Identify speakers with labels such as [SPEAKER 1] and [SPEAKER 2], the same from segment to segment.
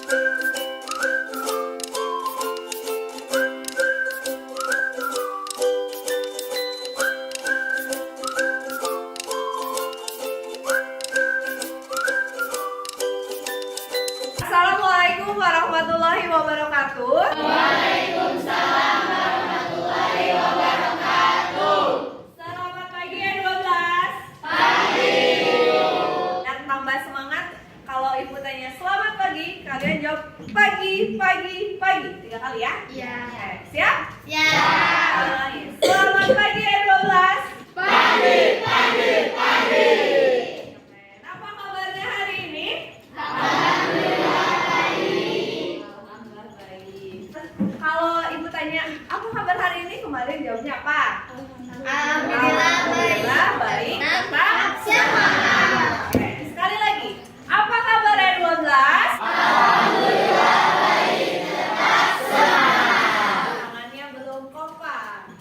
[SPEAKER 1] Assalamualaikum warahmatullahi wabarakatuh.
[SPEAKER 2] Waalaikumsalam warahmatullahi wabarakatuh.
[SPEAKER 1] Selamat pagi ya 12.
[SPEAKER 2] Pagi.
[SPEAKER 1] Dan tambah semangat kalau ibu tanya selamat pagi, kalian jawab pagi, pagi, pagi 3 kali ya.
[SPEAKER 2] Iya.
[SPEAKER 1] Oke, siap?
[SPEAKER 2] Ya.
[SPEAKER 1] Selamat pagi ya 12.
[SPEAKER 2] Pagi, pagi, pagi.
[SPEAKER 1] Oke, apa kabarnya hari ini?
[SPEAKER 2] Alhamdulillah baik.
[SPEAKER 1] Alhamdulillah baik. Kalau ibu tanya apa kabar hari ini, kemarin jawabnya apa?
[SPEAKER 2] Alhamdulillah baik.
[SPEAKER 1] Alhamdulillah baik. Tetap
[SPEAKER 2] semangat.
[SPEAKER 1] Oke, sekali lagi. Apa kabar ya 12?
[SPEAKER 2] Alhamdulillah baik. Tetap semangat.
[SPEAKER 1] Tangannya belum kompak.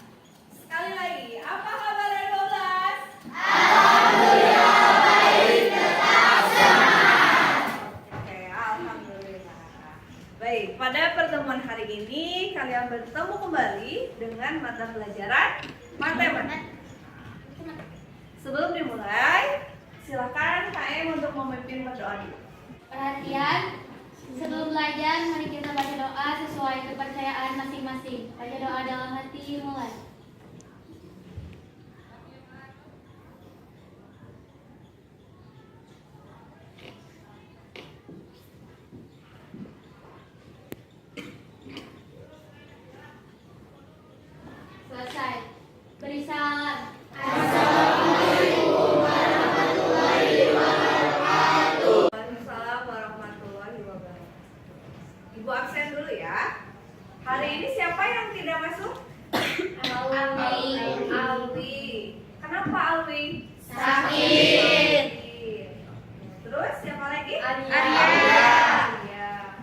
[SPEAKER 1] Sekali lagi. Apa kabar ya 12?
[SPEAKER 2] Alhamdulillah baik. Tetap semangat.
[SPEAKER 1] Oke, alhamdulillah. Baik, pada pertemuan hari ini kalian bertemu kembali dengan mata pelajaran matematika. Sebelum dimulai, silakan KM untuk memimpin berdoa dulu.
[SPEAKER 3] Perhatian, sebelum belajar mari kita baca doa sesuai kepercayaan masing-masing. Baca doa dalam hati, mulai. Selesai. Beri salam.
[SPEAKER 1] Waalaikumsalam warahmatullahi wabarakatuh. Ibu absen dulu ya. Hari ini siapa yang tidak masuk?
[SPEAKER 3] Alwi.
[SPEAKER 1] Alwi. Kenapa Alwi?
[SPEAKER 2] Sakit.
[SPEAKER 1] Terus siapa lagi?
[SPEAKER 3] Arya.
[SPEAKER 1] Arya.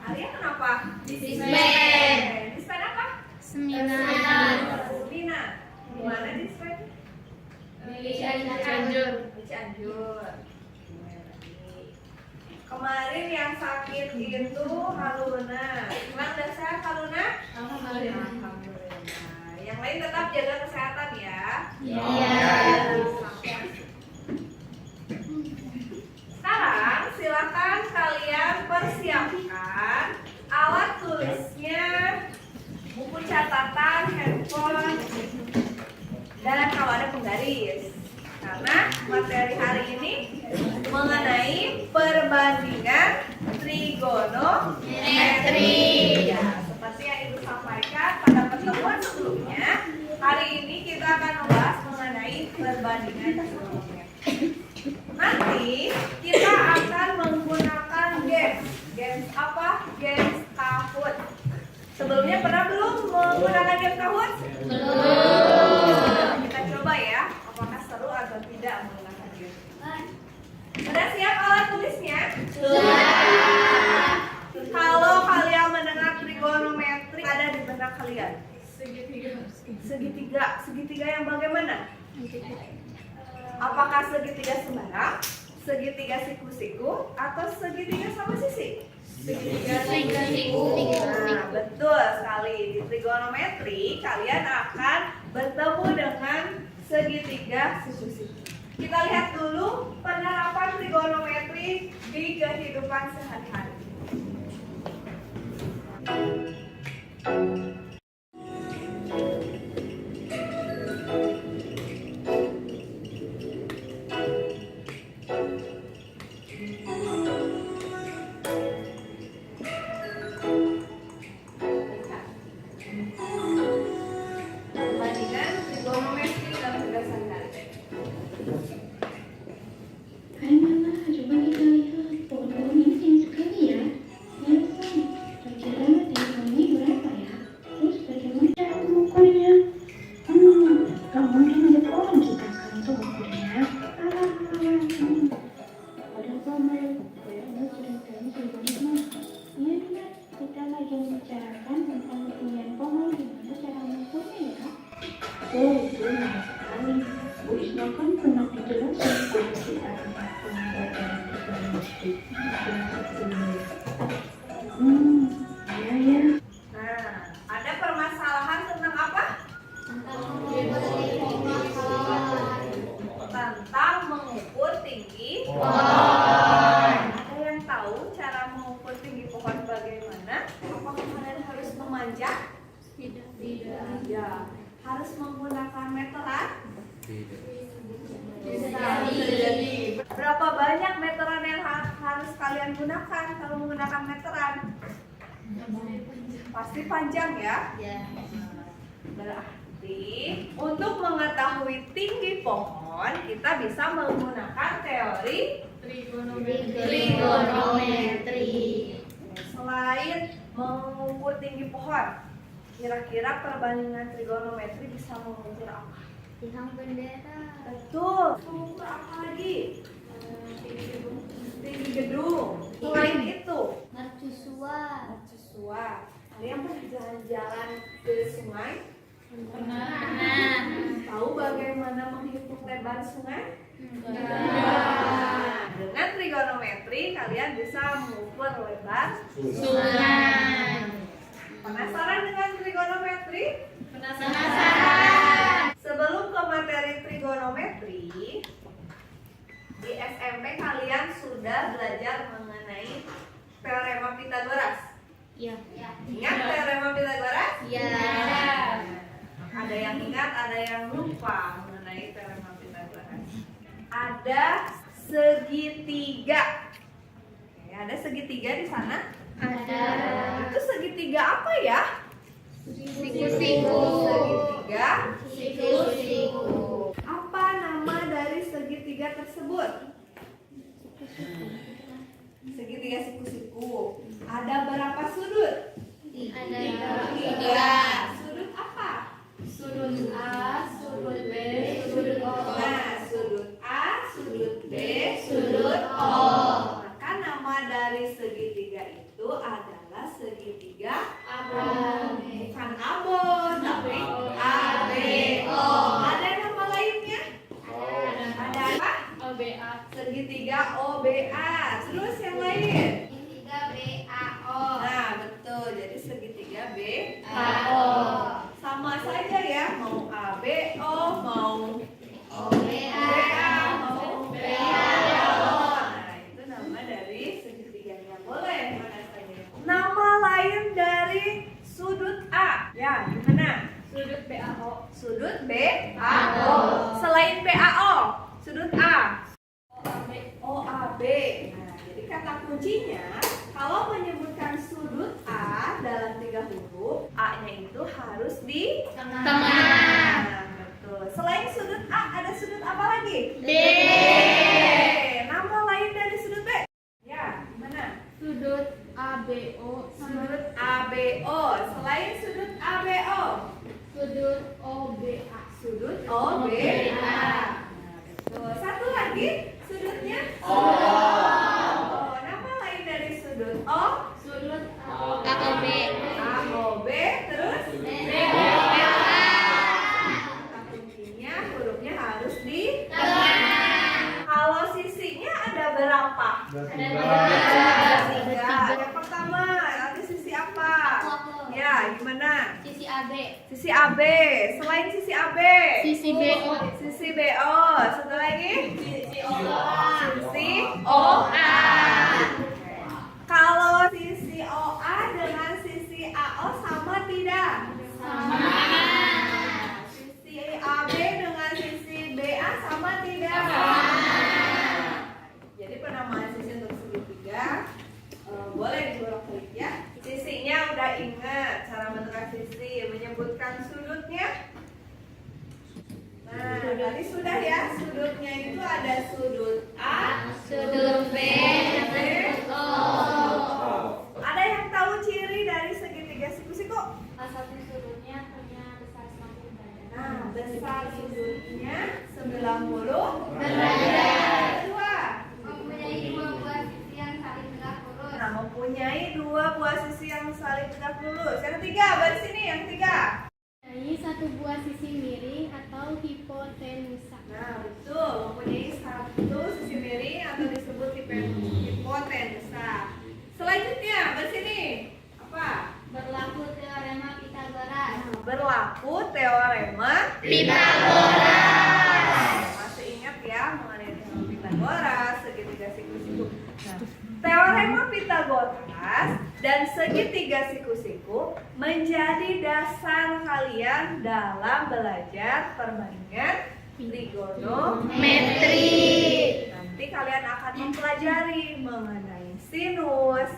[SPEAKER 1] Arya kenapa?
[SPEAKER 2] Dispen.
[SPEAKER 1] Dispen apa?
[SPEAKER 3] Seminar.
[SPEAKER 1] Semina. Di mana dispen?
[SPEAKER 3] Di Cianjur.
[SPEAKER 1] Di Cianjur. Kemarin yang sakit itu Haluna. Gimana udah sehat Haluna?
[SPEAKER 3] Alhamdulillah.
[SPEAKER 1] Alhamdulillah. Yang lain tetap jaga kesehatan ya.
[SPEAKER 2] Iya.
[SPEAKER 1] Sekarang silakan kalian persiapkan alat tulisnya, buku catatan, handphone, dan kalau ada penggaris. Karena materi hari ini mengenai perbandingan trigonometri. Ya, seperti yang Ibu sampaikan pada pertemuan sebelumnya, hari ini kita akan membahas mengenai perbandingan trigonometri. Nanti kita akan menggunakan games. Games apa? Games Kahoot. Sebelumnya pernah belum menggunakan games Kahoot?
[SPEAKER 3] Belum.
[SPEAKER 1] Kita coba ya, apakah seru atau tidak menggunakan games. Sudah siap alat tulisnya?
[SPEAKER 3] Sudah.
[SPEAKER 1] Kalau kalian mendengar trigonometri ada di benak kalian? Segitiga yang bagaimana? Apakah segitiga sembarang, segitiga siku-siku, atau segitiga sama sisi? Segitiga siku. Nah, betul sekali. Di trigonometri kalian akan bertemu dengan segitiga siku-siku. Kita lihat dulu penerapan trigonometri di kehidupan sehari-hari. Perbandingan trigonometri dalam tugas sehari-hari.
[SPEAKER 4] Hai Mama, coba kita lihat pohon-pohon ini keren sekali ya. Lihat, kira-kira tingginya berapa ya? Terus bagaimana cara mengukurnya? Gak mungkin ada pohon kita kan untuk mengukurnya. Ada pohon, kayaknya ceritanya sebenarnya. Iya benar, kita lagi membicarakan tentang ketinggian pohon. Gimana cara mengukurnya ya? Oh, itu menarik sekali. Bu Isma kan pernah dijelaskan fungsi arah pembuatan trigonometri. Iya ya.
[SPEAKER 1] Nah, ada permasalahan tentang apa? Tentang mengukur tinggi pohon. Ada yang tahu cara mengukur tinggi pohon bagaimana? Apakah kalian harus memanjat?
[SPEAKER 3] Tidak.
[SPEAKER 1] Ya. Harus menggunakan meteran? Berapa banyak meteran yang harus kalian gunakan kalau menggunakan meteran? Pasti panjang ya? Berarti untuk mengetahui tinggi pohon kita bisa menggunakan teori
[SPEAKER 2] Trigonometri.
[SPEAKER 1] Selain mengukur tinggi pohon, kira-kira perbandingan trigonometri bisa mengukur apa?
[SPEAKER 3] Tiang bendera.
[SPEAKER 1] Betul. Mengukur apa lagi? Tinggi gedung. Selain itu,
[SPEAKER 3] Mercusuar.
[SPEAKER 1] mercusuar. Kalian pernah jalan-jalan ke sungai?
[SPEAKER 3] Pernah.
[SPEAKER 1] Tahu bagaimana menghitung lebar sungai?
[SPEAKER 3] Enggak.
[SPEAKER 1] Dengan trigonometri kalian bisa mengukur lebar.
[SPEAKER 3] Sungai.
[SPEAKER 1] Penasaran dengan trigonometri?
[SPEAKER 3] Penasaran.
[SPEAKER 1] Sebelum ke materi trigonometri, di SMP kalian sudah belajar mengenai teorema Pythagoras.
[SPEAKER 3] Iya.
[SPEAKER 1] Ingat teorema Pythagoras?
[SPEAKER 3] Iya.
[SPEAKER 1] Ada yang ingat, ada yang lupa mengenai teorema Pythagoras. Ada segitiga. Oke, ada segitiga di sana.
[SPEAKER 3] Ada.
[SPEAKER 1] Itu segitiga apa ya?
[SPEAKER 3] Siku-siku.
[SPEAKER 1] Segitiga.
[SPEAKER 3] Siku-siku.
[SPEAKER 1] Apa nama dari segitiga tersebut? Segitiga siku-siku. Ada berapa sudut?
[SPEAKER 3] Ada
[SPEAKER 1] Tiga. Sudut apa?
[SPEAKER 3] Sudut A, sudut B, sudut O.
[SPEAKER 1] Nah, sudut A, sudut B,
[SPEAKER 3] Sudut O.
[SPEAKER 1] Maka nama dari segitiga itu adalah segitiga
[SPEAKER 3] Abon.
[SPEAKER 1] bukan abon, tapi ABO. Ada nama lainnya? Ada apa?
[SPEAKER 3] OBA.
[SPEAKER 1] Segitiga OBA. Terus yang lain?
[SPEAKER 3] Segitiga BAO.
[SPEAKER 1] Nah, betul. Jadi segitiga
[SPEAKER 3] AO.
[SPEAKER 1] sama saja ya, mau ABO, mau
[SPEAKER 3] OBA.
[SPEAKER 1] mau BAO. Nah, itu nama dari segitiganya. Boleh mana saja. Nama lain dari sudut A. Ya, gimana?
[SPEAKER 3] Sudut BAO.
[SPEAKER 1] Sudut BAO. Selain BAO, sudut A. OAB. Nah, jadi kata kuncinya kalau menyebutkan sudut A dalam 3 huruf, A-nya itu harus di
[SPEAKER 3] Tengah.
[SPEAKER 1] Nah, betul. Selain sudut A, ada sudut apa lagi?
[SPEAKER 3] B.
[SPEAKER 1] Nama lain dari sudut B? Ya, gimana?
[SPEAKER 3] Sudut ABO.
[SPEAKER 1] Sudut ABO. Selain sudut ABO,
[SPEAKER 3] Sudut OBA.
[SPEAKER 1] sudut OBA. Nah, betul. Satu lagi sudutnya? Oh, nama lain dari sudut O?
[SPEAKER 3] Sudut
[SPEAKER 2] AOB.
[SPEAKER 1] AOB, terus?
[SPEAKER 3] BA.
[SPEAKER 1] Kata kuncinya hurufnya harus di
[SPEAKER 3] Tengah.
[SPEAKER 1] Kalau sisinya ada berapa?
[SPEAKER 3] Ada
[SPEAKER 1] Tiga. Yang pertama, nanti sisi apa?
[SPEAKER 3] Aku.
[SPEAKER 1] Ya, gimana?
[SPEAKER 3] Sisi AB.
[SPEAKER 1] Sisi AB. Selain sisi AB,
[SPEAKER 3] Sisi BO.
[SPEAKER 1] sisi BO. Satu lagi?
[SPEAKER 3] Sisi OA.
[SPEAKER 1] Sisi OA. Kalau sisi OA dengan sisi AO sama tidak?
[SPEAKER 3] Sama.
[SPEAKER 1] Sisi AB dengan sisi BA sama tidak? Jadi penamaan sisi untuk segitiga boleh dibolak-balik ya. Sisinya udah ingat cara menentukan sisi, menyebutkan sudutnya. Nah, tadi sudah ya, sudutnya itu ada sudut A,
[SPEAKER 3] Sudut B. Sudut O.
[SPEAKER 1] Ada yang tahu ciri dari segitiga siku-siku?
[SPEAKER 3] Satu sudutnya punya besar 90 derajat.
[SPEAKER 1] Nah, besar sudutnya 90
[SPEAKER 3] derajat.
[SPEAKER 1] Kedua,
[SPEAKER 3] Mempunyai dua buah sisi yang saling tegak lurus.
[SPEAKER 1] nah, mempunyai dua buah sisi yang saling tegak lurus. Yang ketiga, baris sini yang ketiga.
[SPEAKER 3] Mempunyai satu buah sisi miring atau hipotenusa.
[SPEAKER 1] Nah, betul, mempunyai satu sisi miring atau disebut hipotenusa. Selanjutnya, baris sini. Masih ingat ya mengenai teorema Pitagoras, segitiga siku-siku. Nah, teorema Pitagoras dan segitiga siku-siku menjadi dasar kalian dalam belajar perbandingan trigonometri. Nanti kalian akan mempelajari mengenai sinus,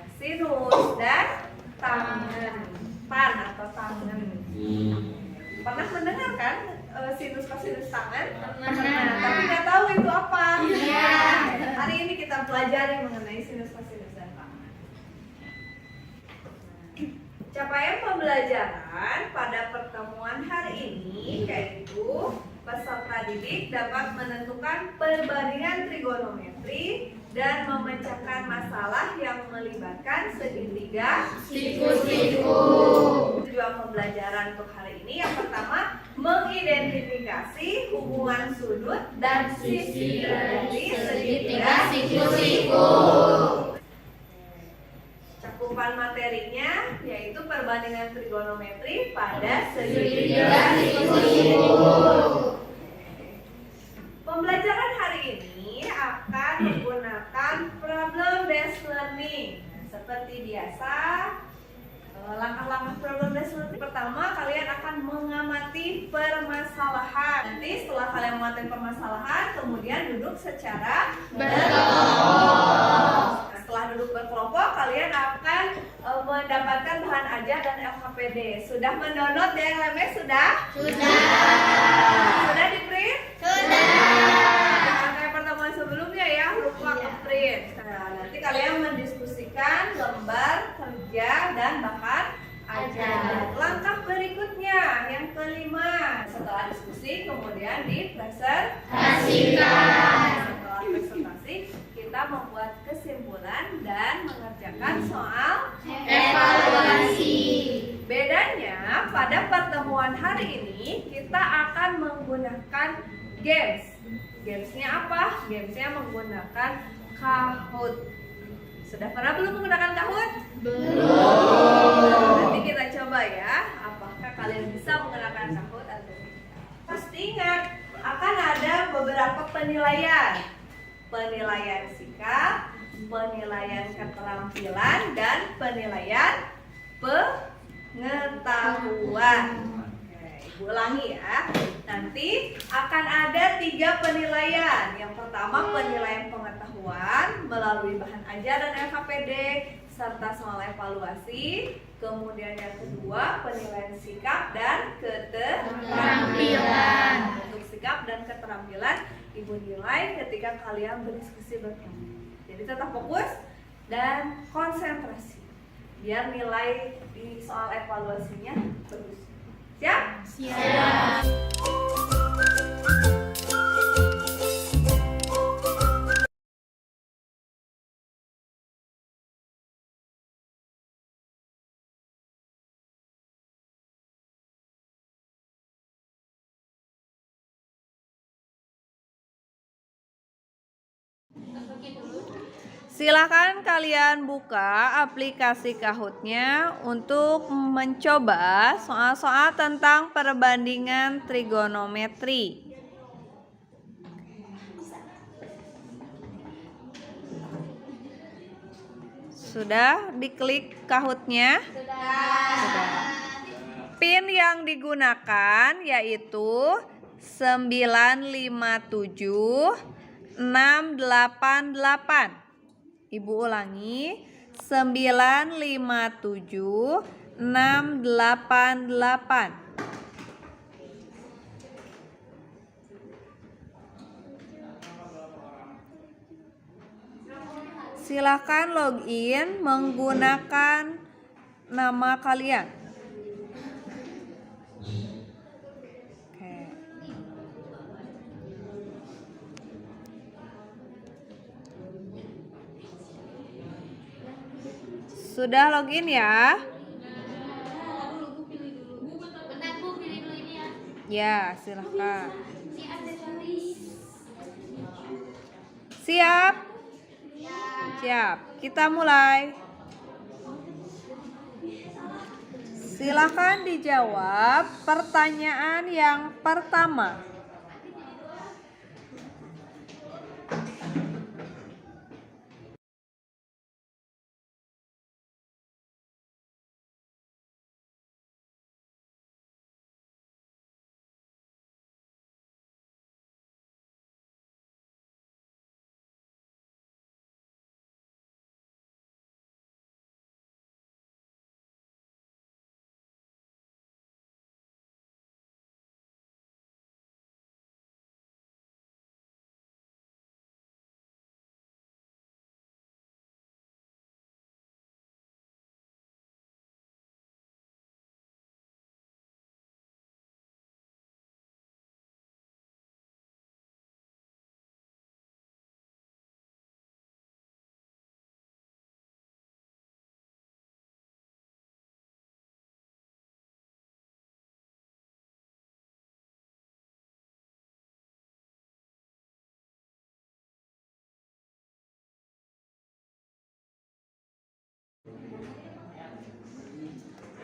[SPEAKER 1] kosinus, dan tangen, pan atau tangen. Pernah mendengar kan sinus, kosinus, tangen? Pernah. Tapi nggak tahu itu apa. Hari ini kita pelajari mengenai sinus, kosinus, dan tangen. Capaian pembelajaran pada pertemuan hari ini yaitu peserta didik dapat menentukan perbandingan trigonometri dan memecahkan masalah yang melibatkan segitiga siku-siku. Tujuan pembelajaran untuk hari ini yang pertama, mengidentifikasi hubungan sudut dan sisi dari segitiga siku-siku. Cakupan materinya yaitu perbandingan trigonometri pada segitiga siku-siku. Pembelajaran hari ini akan menggunakan problem based learning. Seperti biasa, langkah-langkah problem based learning. Pertama, kalian akan mengamati permasalahan. Nanti setelah kalian mengamati permasalahan, kemudian duduk secara berkelompok. Setelah duduk berkelompok, kalian akan mendapatkan bahan ajar dan LKPD. Sudah mendownload DLMS? Sudah? Sudah di print? Jangan kayak pertemuan sebelumnya ya, lupa ke print. Nah, nanti kalian mendiskusikan lembar kerja dan bahan ajar. Langkah berikutnya, yang kelima, setelah diskusi kemudian dipresentasikan. Setelah presentasi, kita membuat kesimpulan dan mengerjakan soal evaluasi. Bedanya pada pertemuan hari ini kita akan menggunakan games. Gamesnya apa? Gamesnya menggunakan Kahoot. Sudah pernah belum menggunakan Kahoot? Belum. Nanti kita coba ya, apakah kalian bisa menggunakan Kahoot atau tidak. Pasti ingat, akan ada beberapa penilaian. Penilaian sikap, penilaian keterampilan, dan penilaian pengetahuan. Oke, Ibu ulangi ya. Nanti akan ada 3 penilaian. Yang pertama penilaian pengetahuan melalui bahan ajar dan LKPD serta soal evaluasi. Kemudian yang kedua penilaian sikap dan keterampilan. Untuk sikap dan keterampilan Ibu nilai ketika kalian berdiskusi berkelompok. Jadi tetap fokus dan konsentrasi biar nilai di soal evaluasinya bagus. Siap?
[SPEAKER 3] Siap.
[SPEAKER 1] Silakan kalian buka aplikasi Kahoot-nya untuk mencoba soal-soal tentang perbandingan trigonometri. Sudah diklik Kahoot-nya? Sudah. PIN yang digunakan yaitu 957688. Ibu ulangi, 957688. Silakan login menggunakan nama kalian. Oke. Sudah login ya?
[SPEAKER 3] Bentar Bu, pilih dulu ini ya.
[SPEAKER 1] Ya, silakan.
[SPEAKER 3] Ini aksesoris.
[SPEAKER 1] Siap? Siap. Kita mulai. Silakan dijawab pertanyaan yang pertama.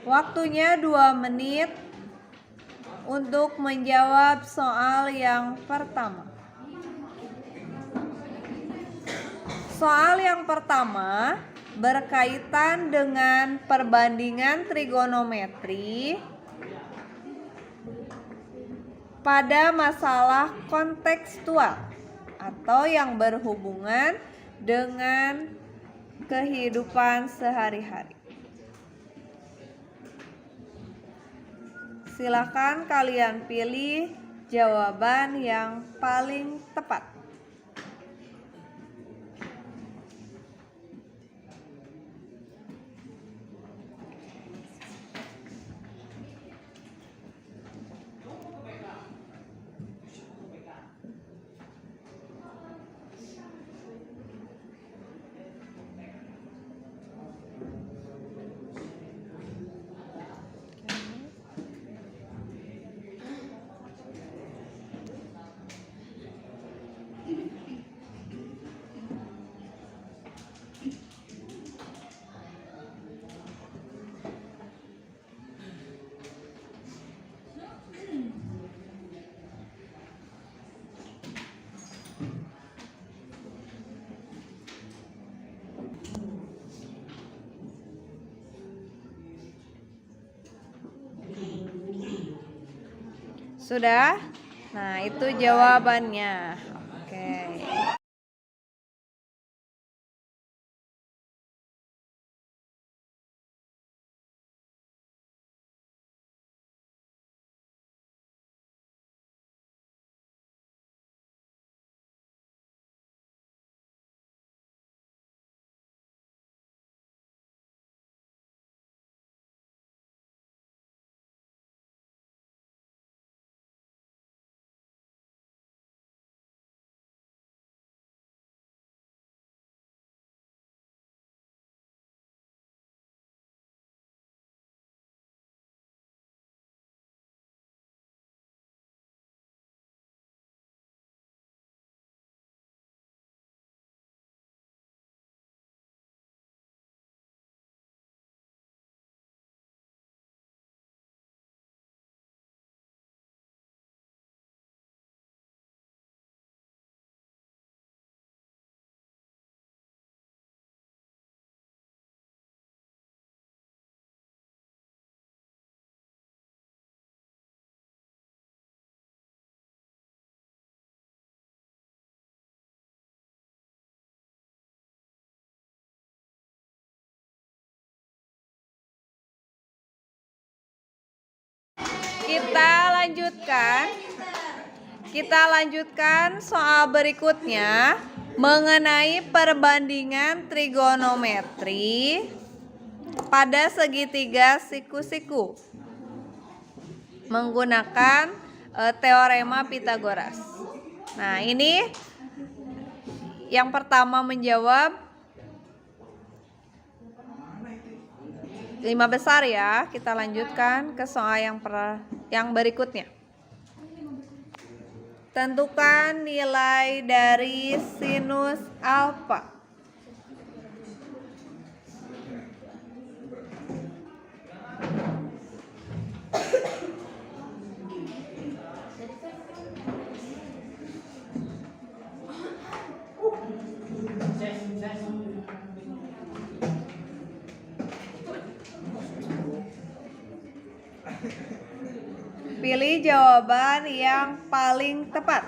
[SPEAKER 1] Waktunya 2 menit untuk menjawab soal yang pertama. Soal yang pertama berkaitan dengan perbandingan trigonometri pada masalah kontekstual atau yang berhubungan dengan kehidupan sehari-hari. Silakan kalian pilih jawaban yang paling tepat. Sudah? Nah, itu jawabannya. Oke. Kita lanjutkan soal berikutnya mengenai perbandingan trigonometri pada segitiga siku-siku menggunakan teorema Pythagoras. Nah, ini yang pertama menjawab 5 besar ya. Kita lanjutkan ke soal yang berikutnya. Tentukan nilai dari sinus alfa. Pilih jawaban yang paling tepat.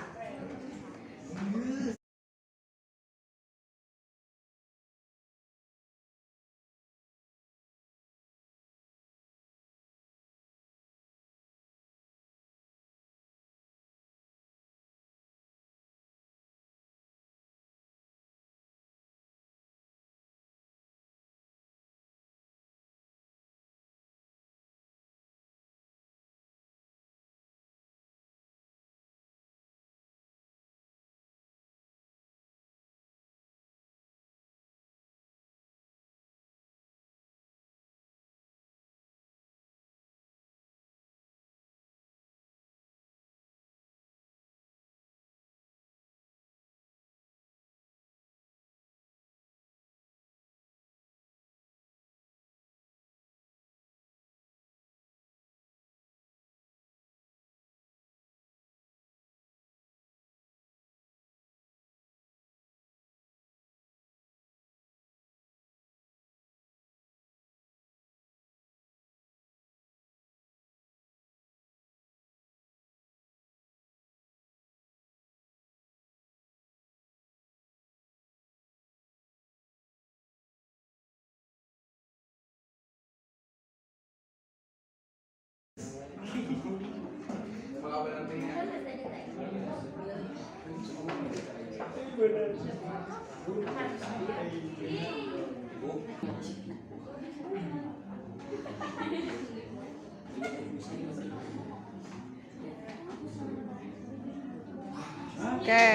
[SPEAKER 1] Oke,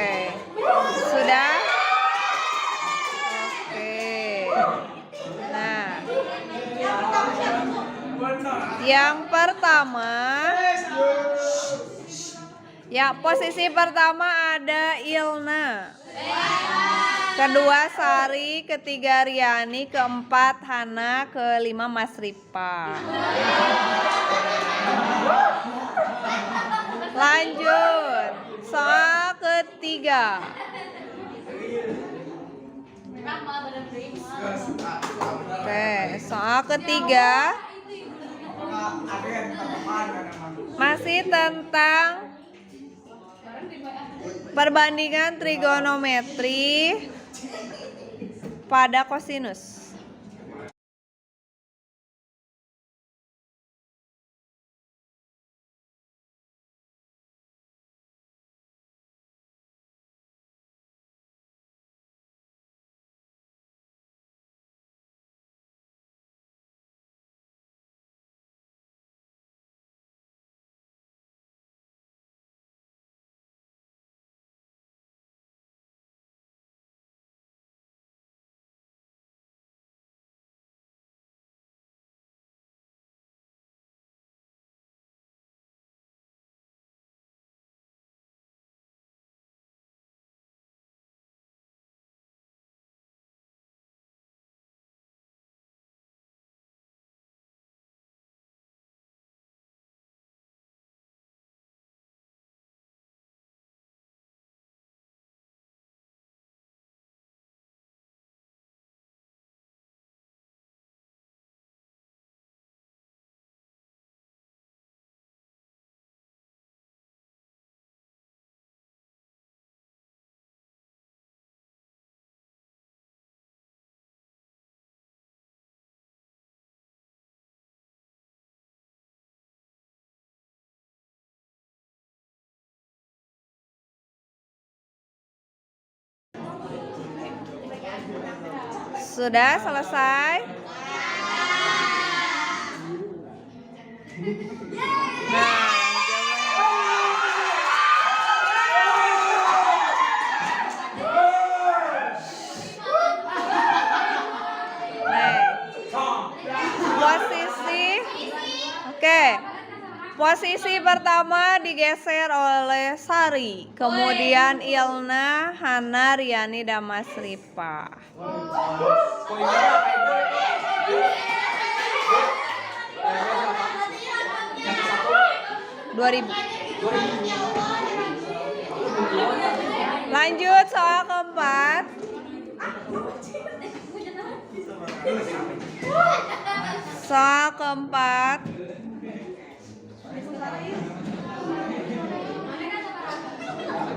[SPEAKER 1] sudah? Oke. Nah, yang pertama, ya posisi pertama ada Ilna, kedua Sari, ketiga Riani, keempat Hana, kelima Mas Ripa. Lanjut, soal ketiga. Oke, soal ketiga masih tentang perbandingan trigonometri pada kosinus. Sudah selesai? Posisi pertama digeser oleh Sari, kemudian Ilna, Hana, Riani, dan Mas Ripa. 2000. Lanjut soal keempat. Soal keempat.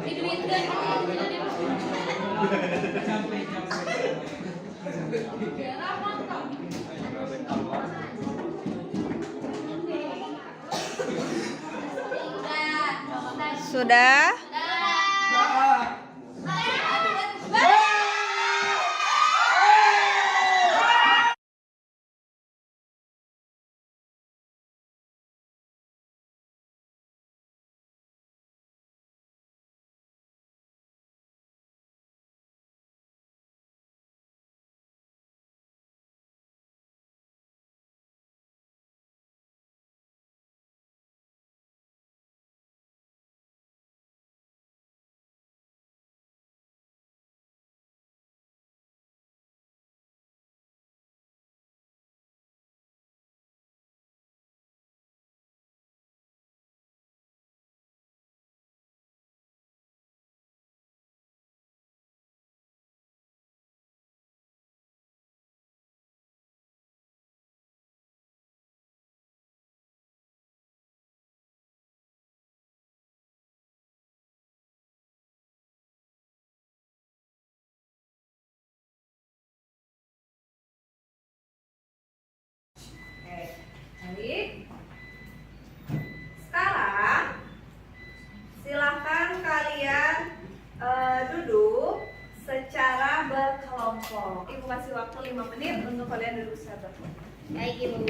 [SPEAKER 3] Diduitkeun
[SPEAKER 1] Sudah? Oke, baik. Sekarang silakan kalian duduk secara berkelompok. Ibu kasih waktu 5 menit untuk kalian duduk secara berkelompok.
[SPEAKER 2] Baik Ibu.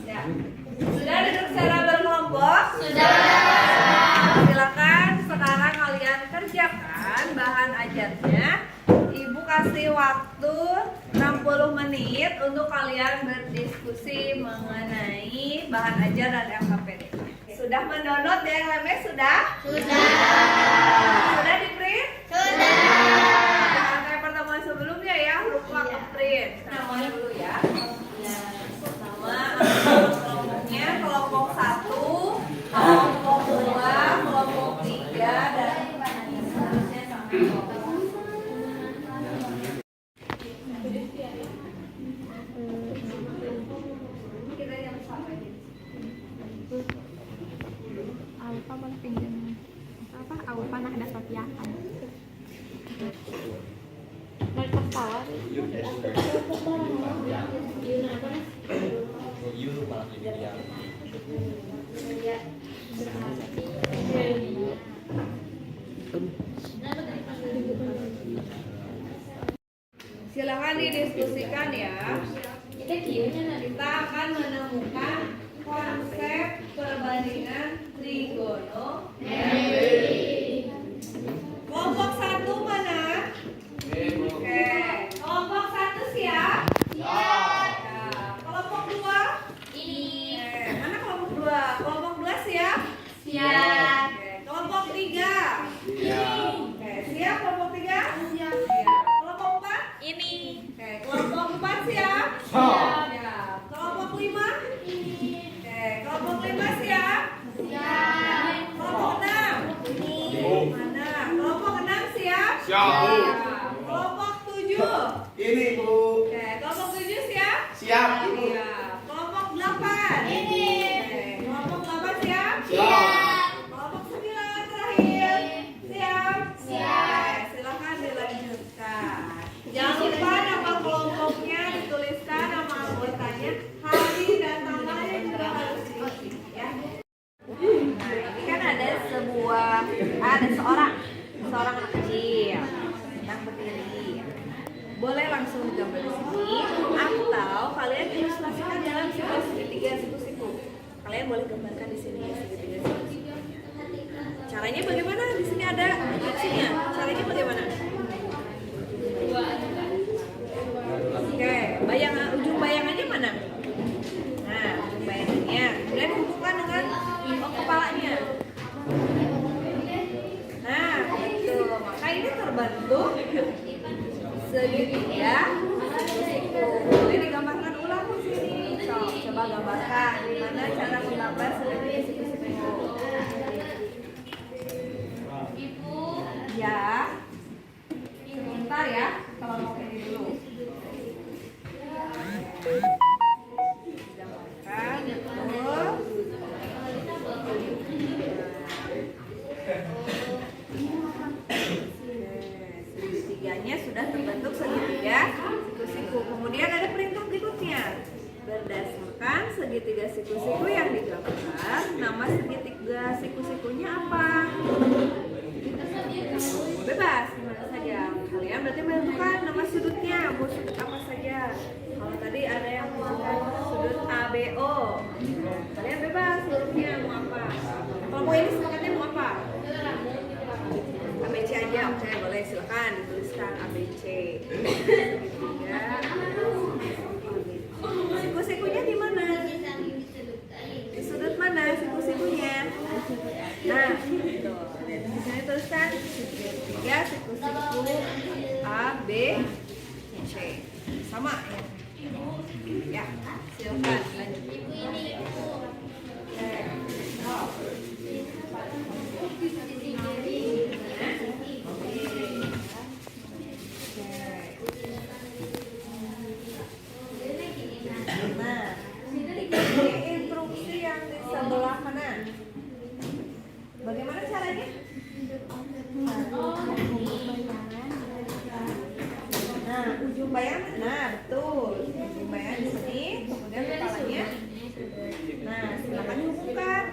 [SPEAKER 1] Ya. Sudah duduk secara berkelompok?
[SPEAKER 2] Sudah.
[SPEAKER 1] Silakan sekarang kalian kerjakan bahan ajarnya. Ibu kasih waktu kalian berdiskusi mengenai bahan ajar dan LKPD. Sudah mendownload DLM-nya sudah?
[SPEAKER 2] Sudah.
[SPEAKER 1] Sudah di print?
[SPEAKER 2] Sudah.
[SPEAKER 1] Jangan kayak pertemuan sebelumnya ya, lupa ke print. Namanya dulu ya. Nama kelompoknya kelompok 1, kelompok 2, kelompok 3 dan seterusnya sampai kelompok. Kita yang sampai di
[SPEAKER 5] Alfa boleh pinjam apa? Alfa nah ada Sofia kan. Dari kepala
[SPEAKER 1] silakan didiskusikan ya. Kita akan menemukan konsep perbandingan trigonometri. Kelompok 1 mana? Oke. Kelompok 1 siap? Siap. Kelompok 2?
[SPEAKER 2] Ini.
[SPEAKER 1] Mana kelompok 2? Kelompok 2 siap?
[SPEAKER 2] Siap.
[SPEAKER 1] Oke. Kelompok 3?
[SPEAKER 2] Siap.
[SPEAKER 1] Oke, siap kelompok 3? Siap. Kelompok 4?
[SPEAKER 2] Ini.
[SPEAKER 1] Oke, kelompok 4 siap?
[SPEAKER 2] Siap.
[SPEAKER 1] Siap. Kelompok 5? Oke, kelompok 5 siap?
[SPEAKER 2] Siap.
[SPEAKER 1] Kelompok 6? Mana? Kelompok 6 siap?
[SPEAKER 6] Siap.
[SPEAKER 1] Kelompok 7?
[SPEAKER 6] Ini Bu.
[SPEAKER 1] Oke, kelompok 7 siap?
[SPEAKER 6] Siap Ibu.
[SPEAKER 1] Siap. Kelompok 8?
[SPEAKER 2] Ini.
[SPEAKER 1] Oke, kelompok 8 siap?
[SPEAKER 2] Siap.
[SPEAKER 1] Kelompok 9 terakhir? Siap?
[SPEAKER 2] Siap.
[SPEAKER 1] Oke, silakan dilanjutkan. Jangan lupa nama kelompoknya dituliskan, nama anggotanya, hari dan tanggalnya juga harus diisi ya. Nah, ini kan ada seorang anak kecil sedang berdiri. Boleh langsung digambar di sini atau kalian ilustrasikan dalam siklus segitiga siku-siku. Kalian boleh gambarkan di sini segitiga siku-siku. Caranya bagaimana? Di sini ada instruksinya. Caranya bagaimana? Oke, ujung bayangannya mana? Nah, ujung bayangannya. Kemudian hubungkan dengan kepalanya. Nah, itu. Maka ini terbentuk segitiga siku. Boleh digambarkan ulang di sini. Coba gambarkan gimana cara menggambar segitiga siku-siku. Ya. Sebentar ya, kalau mau kayak gini dulu. Gambarkan, betul. Segitiganya sudah terbentuk segitiga siku-siku. Kemudian ada perintah berikutnya. Berdasarkan segitiga siku-siku yang digambar, nama segitiga siku-sikunya apa? Bebas, gimana saja. Kalian berarti menentukan nama sudutnya, mau sudut apa saja. Kalau tadi ada yang mau sudut ABO, kalian bebas hurufnya mau apa. Kalau mau ini sepakatnya mau apa? ABC aja, oke boleh silakan dituliskan ABC. Siku-sikunya di mana? Di sudut mana siku-sikunya? Nah, gitu. Dan di sini tuliskan segitiga siku-siku A, B, C. Sama ya? Ya, silakan lanjut. Nah, ini instruksi yang di sebelah kanan. Bagaimana caranya? Nah, ujung bayangan, nah betul. Ujung bayangan di sini, kemudian kepalanya. Nah, silakan hubungkan.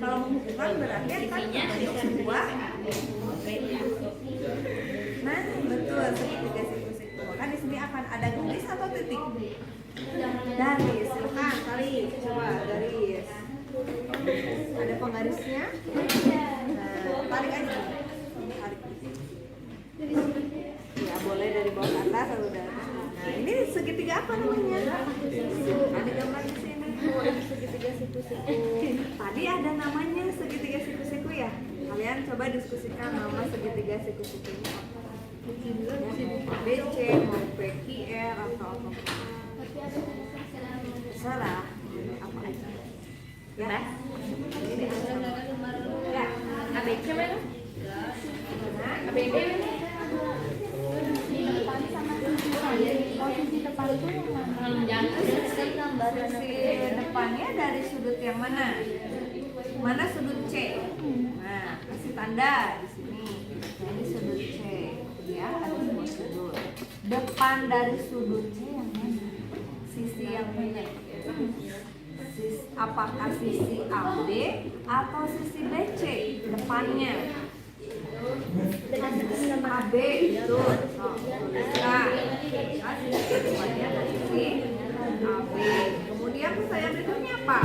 [SPEAKER 1] Kalau menghubungkan berarti akan membentuk sebuah. Nah, betul segitiga siku-siku. Maka di sini akan ada garis atau titik? Garis, silakan tarik, coba garis. Ada penggarisnya. Nah, tarik aja. Tarik. Ya, Nggak boleh dari bawah ke atas atau dari atas. Nah, ini segitiga apa namanya? Ada gambar di sini. Oh, ini segitiga siku-siku. Tadi ada namanya segitiga siku-siku ya. Kalian coba diskusikan nama segitiga siku-sikunya apa? ABC, mau PQR atau apa? Terserah. Apa aja? Ya. Ini ya.
[SPEAKER 5] ABC mana? ABC posisi depan itu yang mana?
[SPEAKER 1] Sisi depannya dari sudut yang mana? Mana sudut C? Nah, kasih tanda di sini. Jadi sudut C, ya ada dua sudut. Depan dari sudut C yang mana? Sisi yang mana? Apakah sisi AB atau sisi BC? Depannya. AB itu. Nah, sisi depannya ada sisi AB. Kemudian pertanyaan berikutnya apa?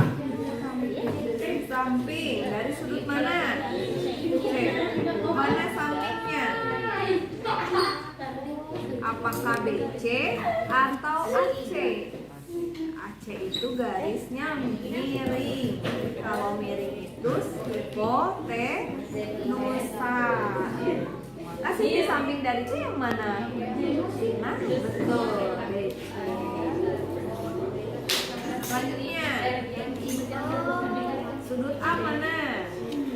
[SPEAKER 1] Samping dari sudut mana? C. Mana sampingnya? Apakah BC atau AC? AC itu garisnya miring. Kalau miring itu hipotenusa. Kasih di samping dari C yang mana? Nah, betul. BC. Selanjutnya, sudut A mana?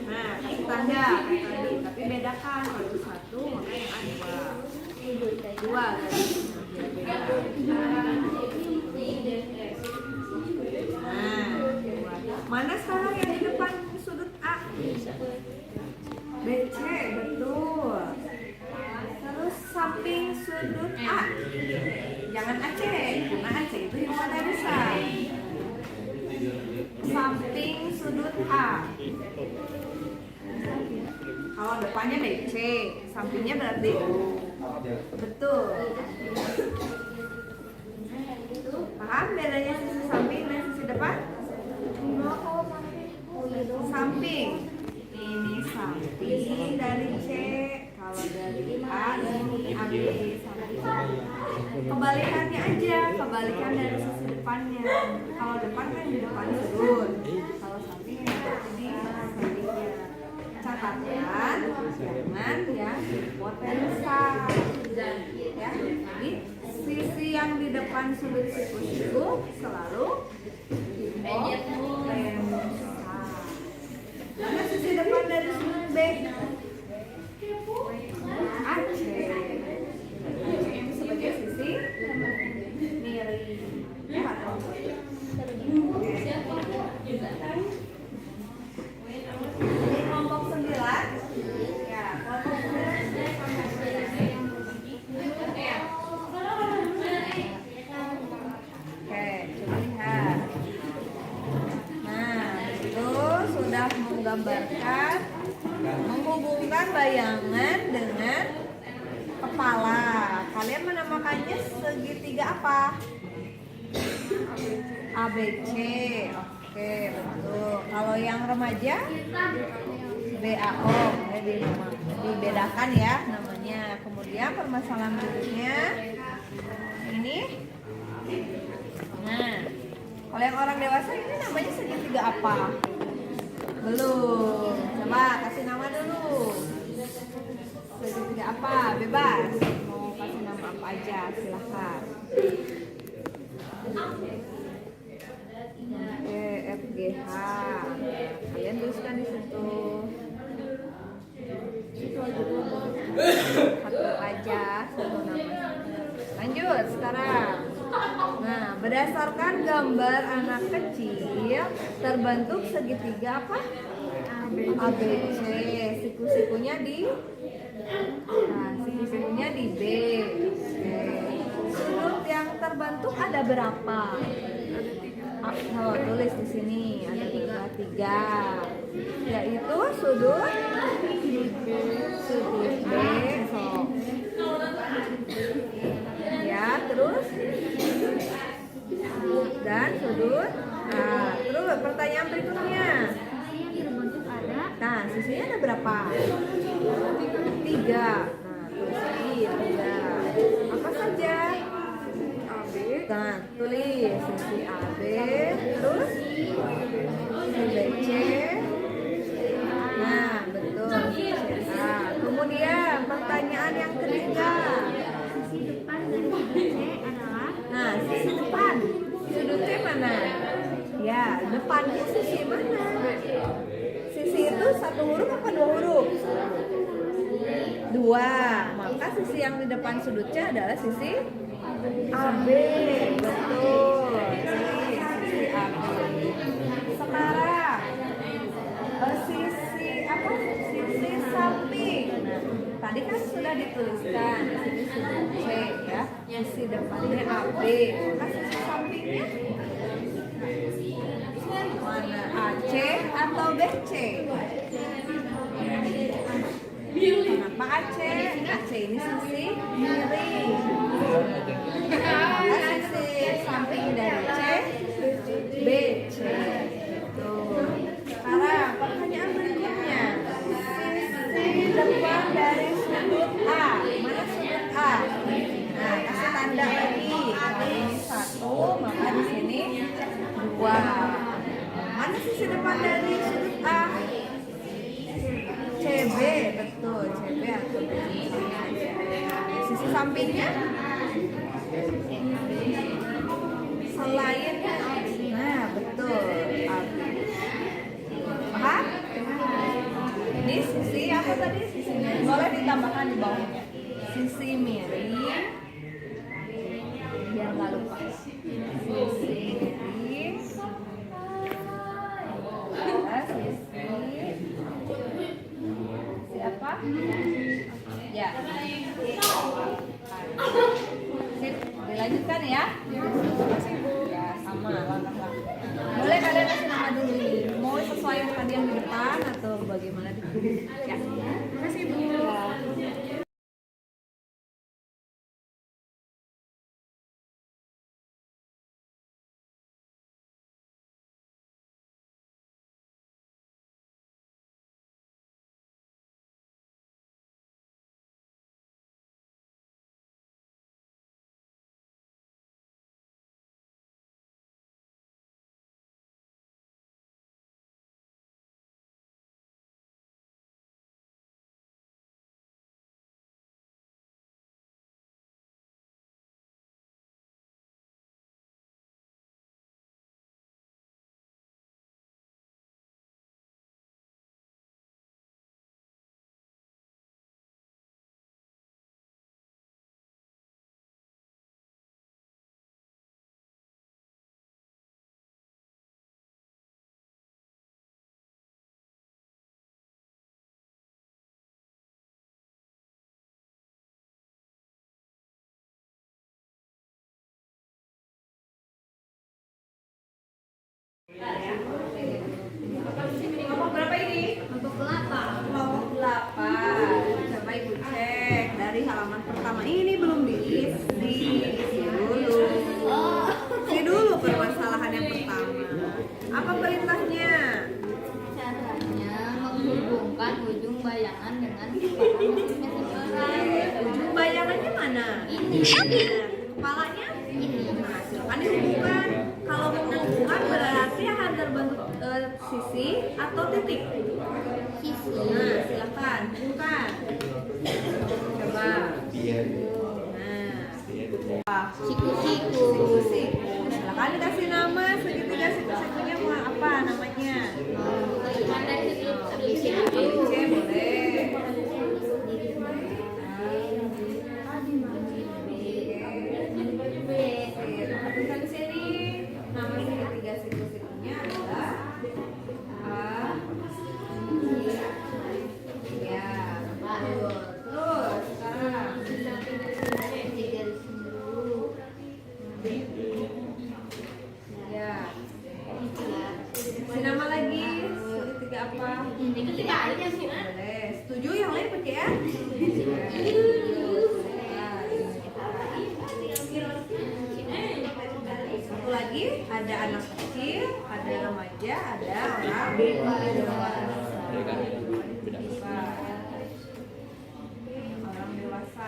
[SPEAKER 1] Nah, kasih tanda kayak tadi, tapi bedakan satu maka yang A dua Nah, mana sekarang yang di depan sudut A? BC, betul. Terus samping sudut A, jangan AC, karena AC itu hipotenusa. Samping sudut A. Kalau depannya BC, sampingnya berarti betul. Paham bedanya sisi samping dan sisi depan? Samping. Ini samping dari C. Kalau dari A ini AB samping. Kebalikannya aja, kebalikan dari sisi depannya. Kalau depan kan di depan sudut. Kalau samping berarti di sampingnya. Catatan jangan ya hipotenusa. Ya, jadi sisi yang di depan sudut siku-siku selalu hipotenusa. Mana sisi depan dari sudut B? AC. Itu sebagai sisi miring. Ya, kelompok 9. Ya, kelompok 9. Oke, coba lihat. Nah, itu sudah menggambarkan, menghubungkan bayangan dengan kepala. Kalian menamakannya segitiga apa? ABC. Oke, betul. Kalau yang remaja BAO, dibedakan ya namanya. Kemudian permasalahan berikutnya ini. Nah, kalau yang orang dewasa ini namanya segitiga apa? Belum. Coba kasih nama dulu. Segitiga apa? Bebas. Mau kasih nama apa aja, silahkan. EFGH. Kalian tuliskan di situ. Satu aja, satu nama. Lanjut sekarang. Nah, berdasarkan gambar anak kecil terbentuk segitiga apa? ABC. Siku-sikunya di siku-sikunya di B. Sudut yang terbentuk ada berapa? Oh, tulis di sini ada tiga, yaitu sudut B, ya, terus dan sudut. Nah, terus pertanyaan berikutnya. Nah, sisinya ada berapa? 3. Nah, Iya. Apa saja?
[SPEAKER 5] AB,
[SPEAKER 1] Nah, tulis sisi AB, terus sisi BC. Nah, betul. CA. Kemudian pertanyaan yang ketiga.
[SPEAKER 3] Sisi depan dari sudut C adalah
[SPEAKER 1] Nah, sisi depan. Sudut C mana? Ya, depannya sisi mana? Sisi itu satu huruf apa dua huruf? Dua. Maka sisi yang di depan sudut C adalah sisi AB. Betul. Sisi AB. Sekarang sisi apa? Sisi samping. Nah, tadi kan sudah dituliskan sisi sudut C ya. Sisi depannya AB. Maka sisi sampingnya mana? AC atau BC? Kenapa AC? AC ini sisi miring. Maka sisi samping dari C BC. Tuh. Sekarang pertanyaan berikutnya. Sisi depan dari sudut A. Mana sudut A? Nah, kasih tanda lagi. Kalau ini satu, maka di sini dua. Mana sisi depan dari sudut A? CB, betul. CB atau B. Sisi sampingnya? Selain, nah betul. AB. Paham? Ini sisi apa tadi? Sisi miring. Boleh ditambahkan di bawahnya. Sisi miring. Biar nggak lupa. Sisi miring. Siapa? Ya. Sip, dilanjutkan ya. Ya, sama langkah-langkah. Boleh kalian kasih nama dulu. Mau sesuai yang tadi yang di depan atau bagaimana di ya.
[SPEAKER 5] terima kasih Bu.
[SPEAKER 1] Kelompok berapa ini?
[SPEAKER 3] kelompok 8.
[SPEAKER 1] Kelompok 8. Coba Ibu cek dari halaman pertama. Ini belum diisi. Isi dulu. Isi dulu permasalahan yang pertama. Apa perintahnya?
[SPEAKER 3] Caranya menghubungkan ujung bayangan dengan kepala maksudnya seseorang.
[SPEAKER 1] Ujung bayangannya mana?
[SPEAKER 3] Ini.
[SPEAKER 1] Nah, kepalanya?
[SPEAKER 3] Ini.
[SPEAKER 1] Nah, silakan dihubungkan. Kalau menghubungkan berarti akan terbentuk sisi atau titik.
[SPEAKER 3] Sisi.
[SPEAKER 1] Nah, silakan hubungkan. Coba. Nah,
[SPEAKER 3] Siku-siku.
[SPEAKER 1] siku. Silakan dikasih nama segitiga siku-sikunya mau apa namanya?
[SPEAKER 3] Bagian dari
[SPEAKER 1] ABC boleh. Perhatikan di sini. Nama segitiga siku-sikunya adalah A, ya, betul. Terus sekarang ya. Kasih nama lagi segitiga apa?
[SPEAKER 3] Segitiga aja sih.
[SPEAKER 1] Boleh. Setuju yang lain pakai ya? Satu lagi ada anak kecil, ada remaja, ada orang dewasa. Orang dewasa.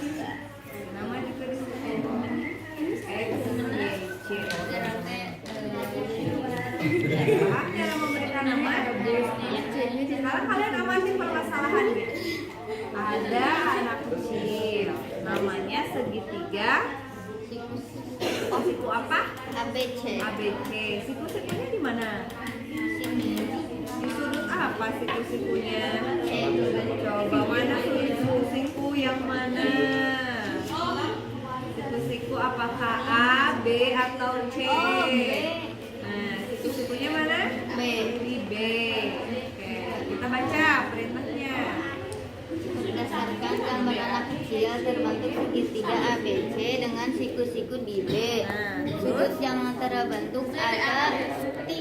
[SPEAKER 1] Nama juga disebut X, Y, C. Paham cara memberikan nama? Sekarang kalian amati permasalahannya. Ada anak kecil, namanya segitiga. Oh, siku apa?
[SPEAKER 3] ABC.
[SPEAKER 1] ABC. Siku-sikunya di mana?
[SPEAKER 3] Sini.
[SPEAKER 1] Di sudut apa siku-sikunya? Coba mana siku yang mana? Siku-siku apakah A, B, atau C?
[SPEAKER 3] Oh, B.
[SPEAKER 1] Nah, siku-sikunya mana?
[SPEAKER 3] B.
[SPEAKER 1] Di B. Oke, kita baca perintahnya.
[SPEAKER 3] Berdasarkan gambar anak kecil terbentuk segitiga ABC dengan siku-siku di B.
[SPEAKER 1] Nah,
[SPEAKER 3] Sudut yang terbentuk ada
[SPEAKER 1] 3.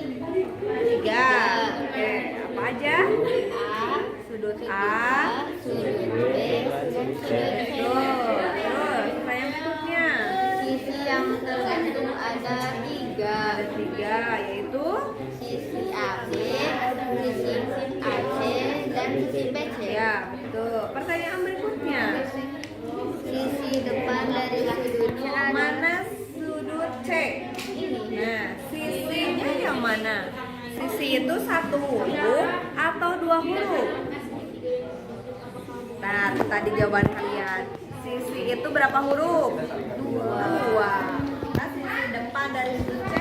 [SPEAKER 1] Oke, apa aja?
[SPEAKER 3] A,
[SPEAKER 1] Sudut A,
[SPEAKER 3] sudut B, dan sudut C.
[SPEAKER 1] terus yang berikutnya
[SPEAKER 3] Sisi yang terbentuk ada 3.
[SPEAKER 1] ada 3, yaitu
[SPEAKER 3] Sisi AB, sisi AC, dan sisi BC.
[SPEAKER 1] ya betul. Pertanyaan berikutnya,
[SPEAKER 3] Sisi depan dari sudutnya ada
[SPEAKER 1] mana sudut C? Nah, sisinya yang mana? Sisi itu 1 huruf atau 2 huruf? Nah, tadi jawaban kalian. Sisi itu berapa huruf? 2. Nah, sisi depan dari sudut C?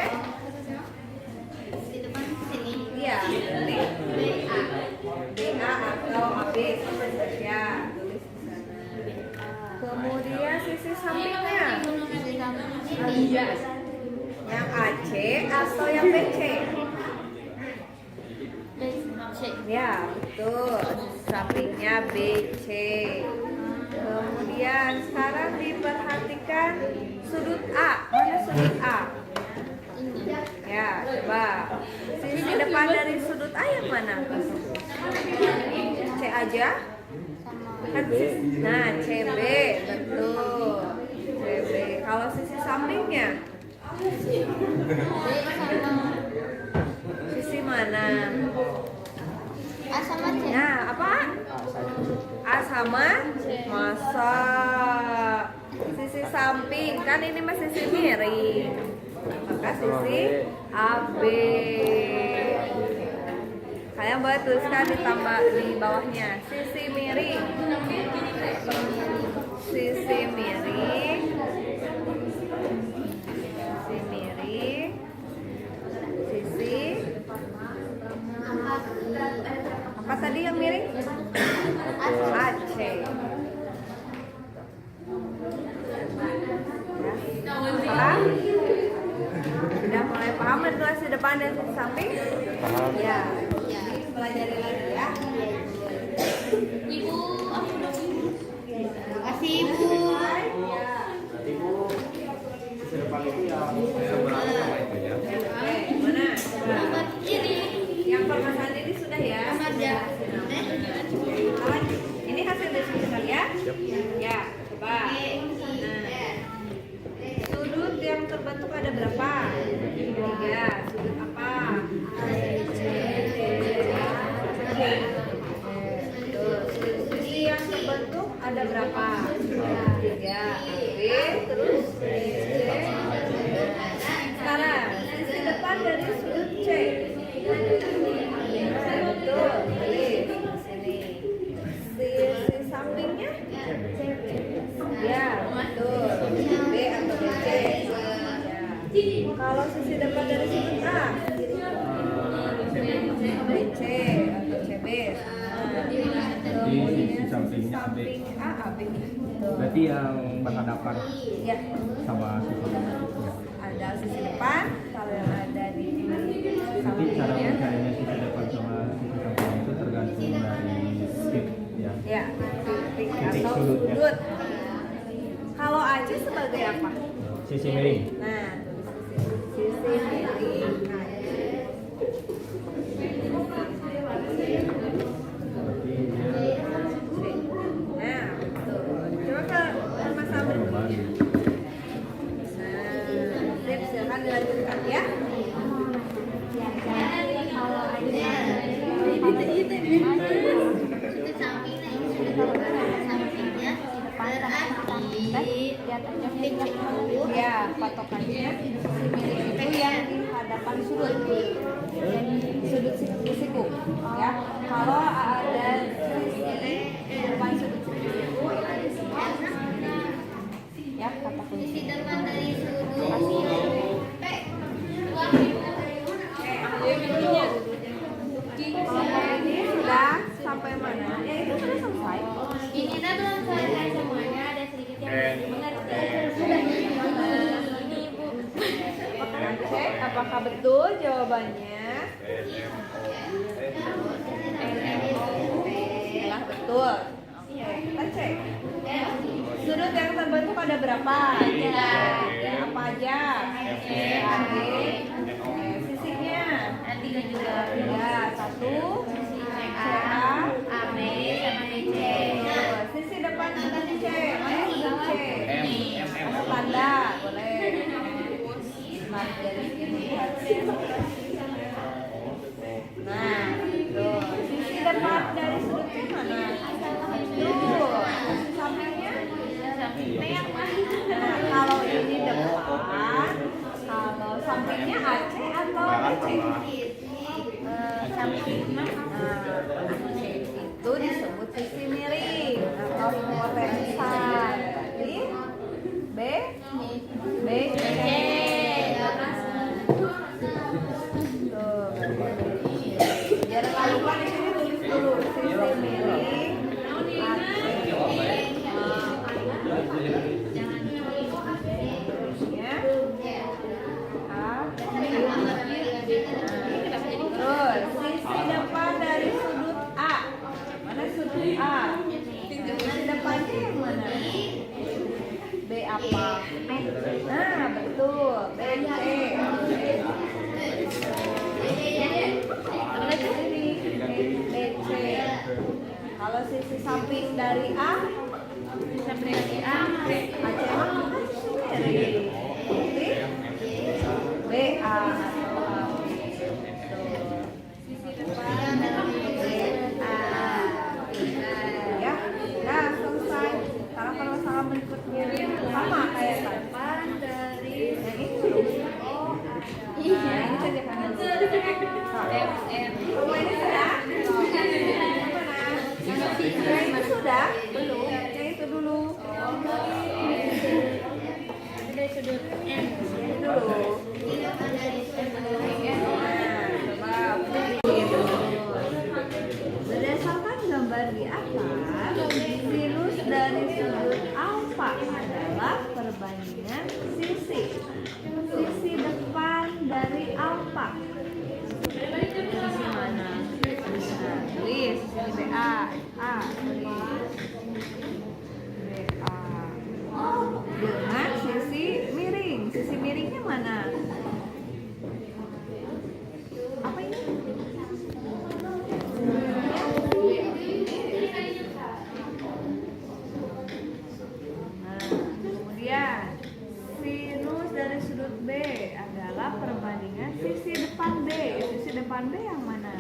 [SPEAKER 3] sisi depan sini.
[SPEAKER 1] Iya, berarti
[SPEAKER 3] BA.
[SPEAKER 1] BA atau AB sama saja. Tulis di sana. Kemudian sisi sampingnya,
[SPEAKER 3] Sisi samping sini.
[SPEAKER 1] yang AC atau yang BC?
[SPEAKER 3] BC.
[SPEAKER 1] Ya, betul. Sisi sampingnya BC. Kemudian sekarang diperhatikan sudut A. Mana sudut A?
[SPEAKER 3] Ini.
[SPEAKER 1] Ya, coba. Sisi depan dari sudut A yang mana? C aja?
[SPEAKER 3] Sama
[SPEAKER 1] Kan sisi, nah CB, betul. CB. Kalau sisi sampingnya,
[SPEAKER 3] B sama
[SPEAKER 1] sisi mana?
[SPEAKER 3] A sama C.
[SPEAKER 1] Nah, apa? A sama masa sisi samping, kan ini masih sisi miring. Maka sisi AB. Kalian boleh tuliskan ditambah di bawahnya. Sisi miring. Sisi miring. Sisi miring. Sisi apa tadi yang miring? AC. Paham? Udah mulai paham situasi depan dan sisi samping?
[SPEAKER 6] Paham.
[SPEAKER 1] Ya. Pelajari lagi ya.
[SPEAKER 3] Ibu, aku udah Terima kasih Ibu.
[SPEAKER 1] Oke, mana?
[SPEAKER 3] Nomor kiri.
[SPEAKER 1] Yang permasalahan ini sudah ya?
[SPEAKER 3] Ada.
[SPEAKER 1] Kita lanjut. Ini hasil diskusi kalian? Ya, coba. Nah, sudut yang terbentuk ada berapa? 3. Sudut apa? Tuh, sisi yang terbentuk ada berapa? 3. B, terus C. Sekarang, sisi depan dari sudut C. Betul, tulis di sini. Sisi sampingnya? Ya, betul. B atau BC. Ya. Kalau sisi depan dari sudut A? BC atau CB.
[SPEAKER 6] Di sisi sampingnya AB.
[SPEAKER 1] A, AB. Betul.
[SPEAKER 6] Berarti yang berhadapan
[SPEAKER 1] Ya,
[SPEAKER 6] sama sisi ya.
[SPEAKER 1] ada sisi depan. Kalau yang ada di
[SPEAKER 6] Nanti cara
[SPEAKER 1] sampingnya.
[SPEAKER 6] mencarinya sisi depan sama sisi samping itu tergantung dari titik ya.
[SPEAKER 1] Ya, titik
[SPEAKER 6] Titik
[SPEAKER 1] atau
[SPEAKER 6] sudutnya.
[SPEAKER 1] sudut. Kalau AC sebagai apa?
[SPEAKER 6] Sisi miring.
[SPEAKER 1] Nah, sisi miring.
[SPEAKER 6] Berarti dia
[SPEAKER 1] Nah, betul. Coba ke masalah berikutnya.
[SPEAKER 6] berbagi.
[SPEAKER 1] Nah, sip, silakan dilanjutkan ya.
[SPEAKER 3] Sudut samping, nah ini sudut sampingnya berarti
[SPEAKER 5] lihat aja
[SPEAKER 1] Ya, patokannya sisi miring itu yang di hadapan sudut siku. Ya, kalau ada sisi depan sudut siku itu disebut ya kata kunci.
[SPEAKER 3] Sisi depan dari sudut
[SPEAKER 1] Ini sudah sampai mana? Ya itu sudah selesai.
[SPEAKER 3] ini kita belum selesai semuanya, ada sedikit yang mengerti.
[SPEAKER 1] Cek apakah betul jawabannya? Nah, betul. Oke, kita cek. Sudut yang terbentuk ada berapa? Apa aja? Sisinya?
[SPEAKER 3] Tiga juga.
[SPEAKER 1] Tiga. Satu.
[SPEAKER 3] A, B, sama DC.
[SPEAKER 1] Sisi depan ada C. Mana sisi C? Ada tanda. Boleh. Nah, dari sini. Nah, tuh. Sisi depan dari sudut yang mana? Tuh. Sisi sampingnya? Nah, kalau ini depan, kalau sampingnya AC atau DC? Samping. Itu disebut sisi miring atau potensan. Jadi B, C. Tuh. Biar nggak lupa di sini tulis dulu sisi miring. Terus sisi depan dari sudut A. Mana sudut A? Sisi depannya yang mana? B apa? Nah, betul. B C. B C. Kalau sisi samping dari A, samping dari A, dari B A. Ya, nah selesai. Sekarang permasalahan berikutnya sama kayak tadi. Dari yang ini. Nah, ini saja kan. Rumah ini sudah? Mana? Yang itu sudah? Belum. Yang itu dulu.
[SPEAKER 3] Dari sudut N.
[SPEAKER 1] Yang dulu. Berdasarkan gambar di atas, sinus dari sudut alfa adalah perbandingan sisi depan dari alfa. Sisi mana? Nah, tulis sisi BA. Dengan sisi miring. Sisi miringnya mana? Apa ini? Kemudian sinus dari sudut B adalah perbandingan sisi depan B. Sisi depan B yang mana?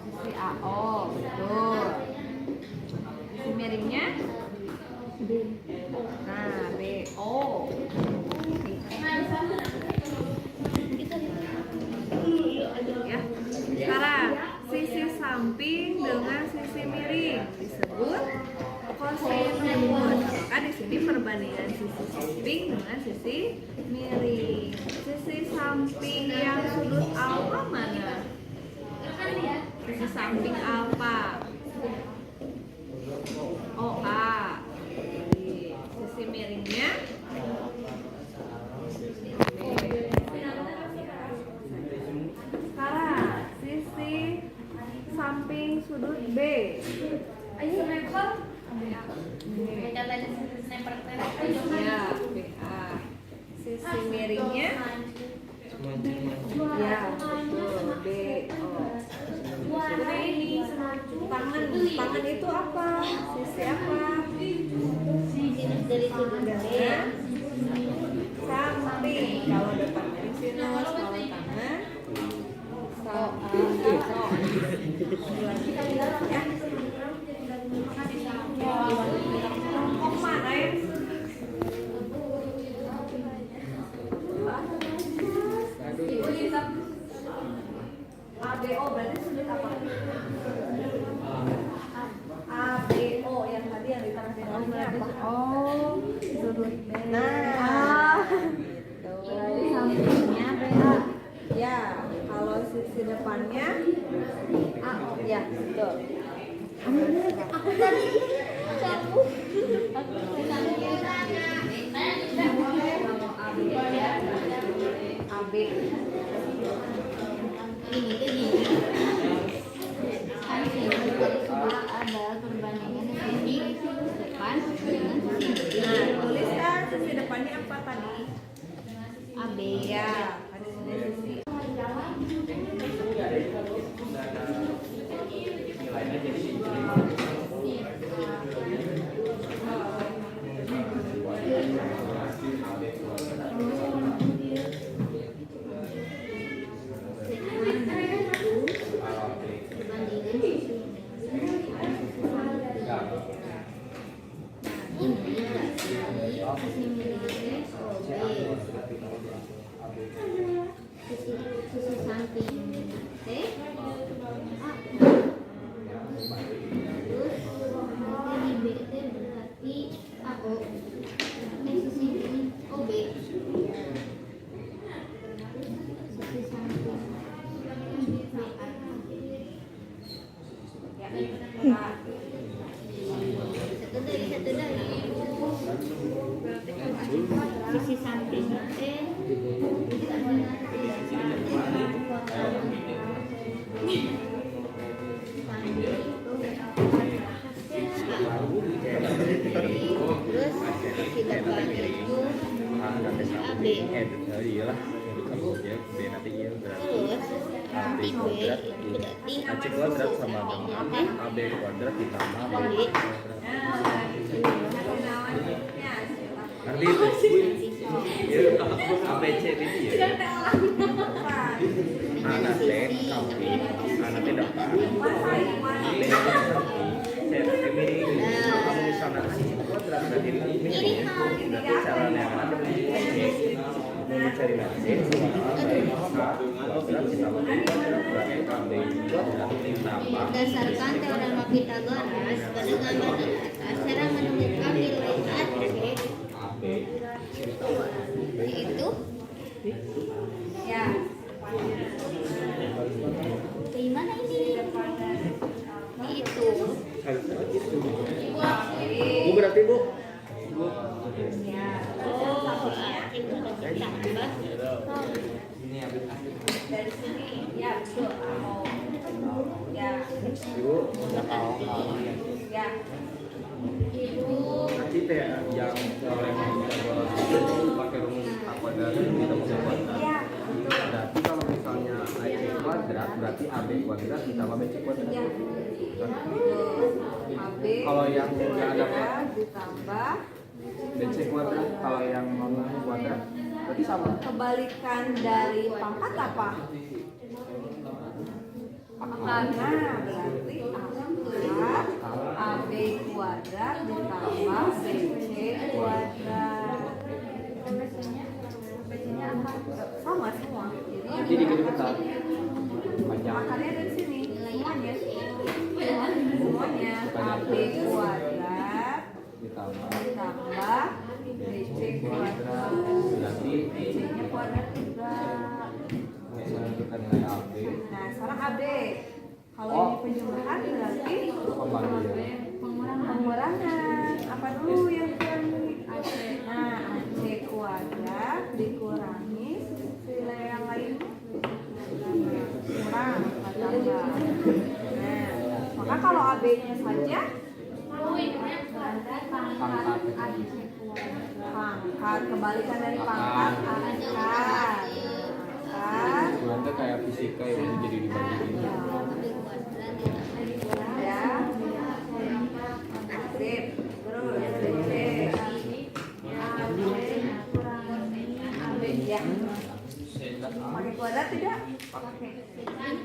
[SPEAKER 1] Sisi AO, betul. Sisi miringnya? Nah, BO. Ya. Sekarang sisi samping dengan sisi miring disebut kosinus. Maka di sini perbandingan sisi samping dengan sisi miring. Sisi samping yang sudut alfa mana? Sisi samping alfa. OA. Sisi miringnya? Sekarang sisi samping sudut B. Ayo level. Ya, BA. Sisi miringnya? Ya, betul. BO. Tangan itu apa? Sisi apa?
[SPEAKER 3] Sinus dari sudut B.
[SPEAKER 1] Samping. Kalau depan dari sinus, kalau tangan ya. Ya, betul.
[SPEAKER 3] Aku tadi kamu. Aku
[SPEAKER 1] AB.
[SPEAKER 3] ini tuh gini. Ada perbandingan sisi depan dengan sisi
[SPEAKER 1] Nah, tuliskan sisi depannya apa tadi?
[SPEAKER 3] AB.
[SPEAKER 1] Ya, ada sisi.
[SPEAKER 6] Nilainya jadi
[SPEAKER 3] Perbandingan sisi ini berarti sisi miliknya OB. Sisi samping T A. Terus nanti di B T berarti AO. Sisi ini OB. Sisi samping BA. Satu dari sisi samping T terus sisi depan itu AB.
[SPEAKER 6] iyalah ya B nanti iya berarti
[SPEAKER 3] Terus nanti B itu berarti
[SPEAKER 6] AC kuadrat sama dengan AB kuadrat ditambah B
[SPEAKER 3] AB.
[SPEAKER 6] nanti itu ya ABC ini ya anak T samping anak T depan AB C nanti miring kamu misalnya AC kuadrat berarti miring berarti caranya yang ada mencari nanti kuadrat ditambah B kuadrat berarti AB kuadrat ditambah
[SPEAKER 3] Berdasarkan teorema Pythagoras, pada gambar di atas cara menemukan nilai AC
[SPEAKER 6] AB
[SPEAKER 3] yaitu
[SPEAKER 1] Ya.
[SPEAKER 3] di mana ini? Itu.
[SPEAKER 6] Bu berarti Bu
[SPEAKER 1] Ya.
[SPEAKER 3] Oh, AC tambah
[SPEAKER 1] Dari sini, ya betul. Ya.
[SPEAKER 6] Ibu
[SPEAKER 1] Ya.
[SPEAKER 3] itu
[SPEAKER 6] nanti teh yang teorema Pythagoras itu pakai rumus apa dari kita bisa buat
[SPEAKER 1] Ya, betul.
[SPEAKER 6] berarti kalau misalnya AC kuadrat berarti AB kuadrat ditambah BC kuadrat
[SPEAKER 1] Ya. Betul. AB
[SPEAKER 6] kalau yang nggak ada
[SPEAKER 1] ditambah
[SPEAKER 6] BC kuadrat kalau yang non kuadrat berarti sama
[SPEAKER 1] kebalikan dari pangkat apa? Pangkat. Nah, berarti pangkat AB kuadrat ditambah BC kuadrat. Sama semua.
[SPEAKER 6] jadi dikit-dikitan panjang
[SPEAKER 1] Akarnya dari sini. Semuanya. Semuanya AB kuadrat
[SPEAKER 6] ditambah
[SPEAKER 1] ditambah BC kuadrat.
[SPEAKER 6] berarti
[SPEAKER 1] BC-nya kuadrat juga.
[SPEAKER 6] menentukan nilai AB
[SPEAKER 1] Nah, sekarang AB. Kalau
[SPEAKER 6] Oh.
[SPEAKER 1] ini penjumlahan berarti
[SPEAKER 6] pembagian
[SPEAKER 1] pengurangan. Apa dulu yang dikurangi? AC. Nah, AC kuadrat dikurangi nilai yang lain kurang tambah. Nah, maka kalau AB-nya saja pangkat kebalikan dari pangkat angkat.
[SPEAKER 6] Berarti kayak fisika yang jadi dibagi
[SPEAKER 1] Ya. Sip. Terus BC. Ya. Pakai kuadrat tidak? Pakai.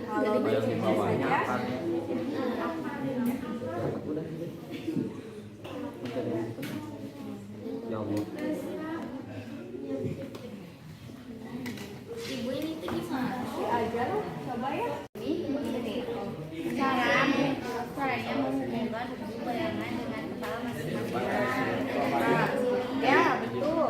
[SPEAKER 1] Kalau
[SPEAKER 6] yang di
[SPEAKER 1] BC-nya
[SPEAKER 6] bawahnya
[SPEAKER 1] saja
[SPEAKER 6] akan ya Allah
[SPEAKER 3] ibu ini tuh gimana?
[SPEAKER 1] aja lah, coba ya.
[SPEAKER 3] Ini caranya menghubungkan bayangan dengan kepala masing-masing.
[SPEAKER 1] Ya, betul.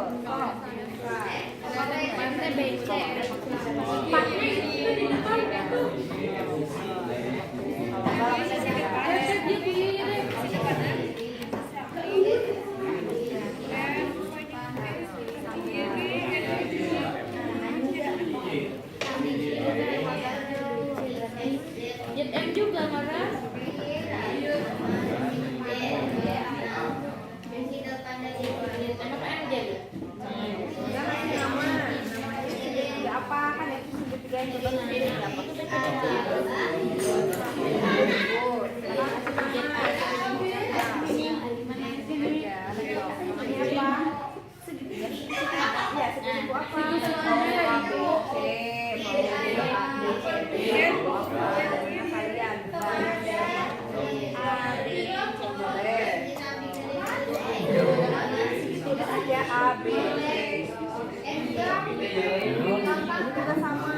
[SPEAKER 1] Kita sama.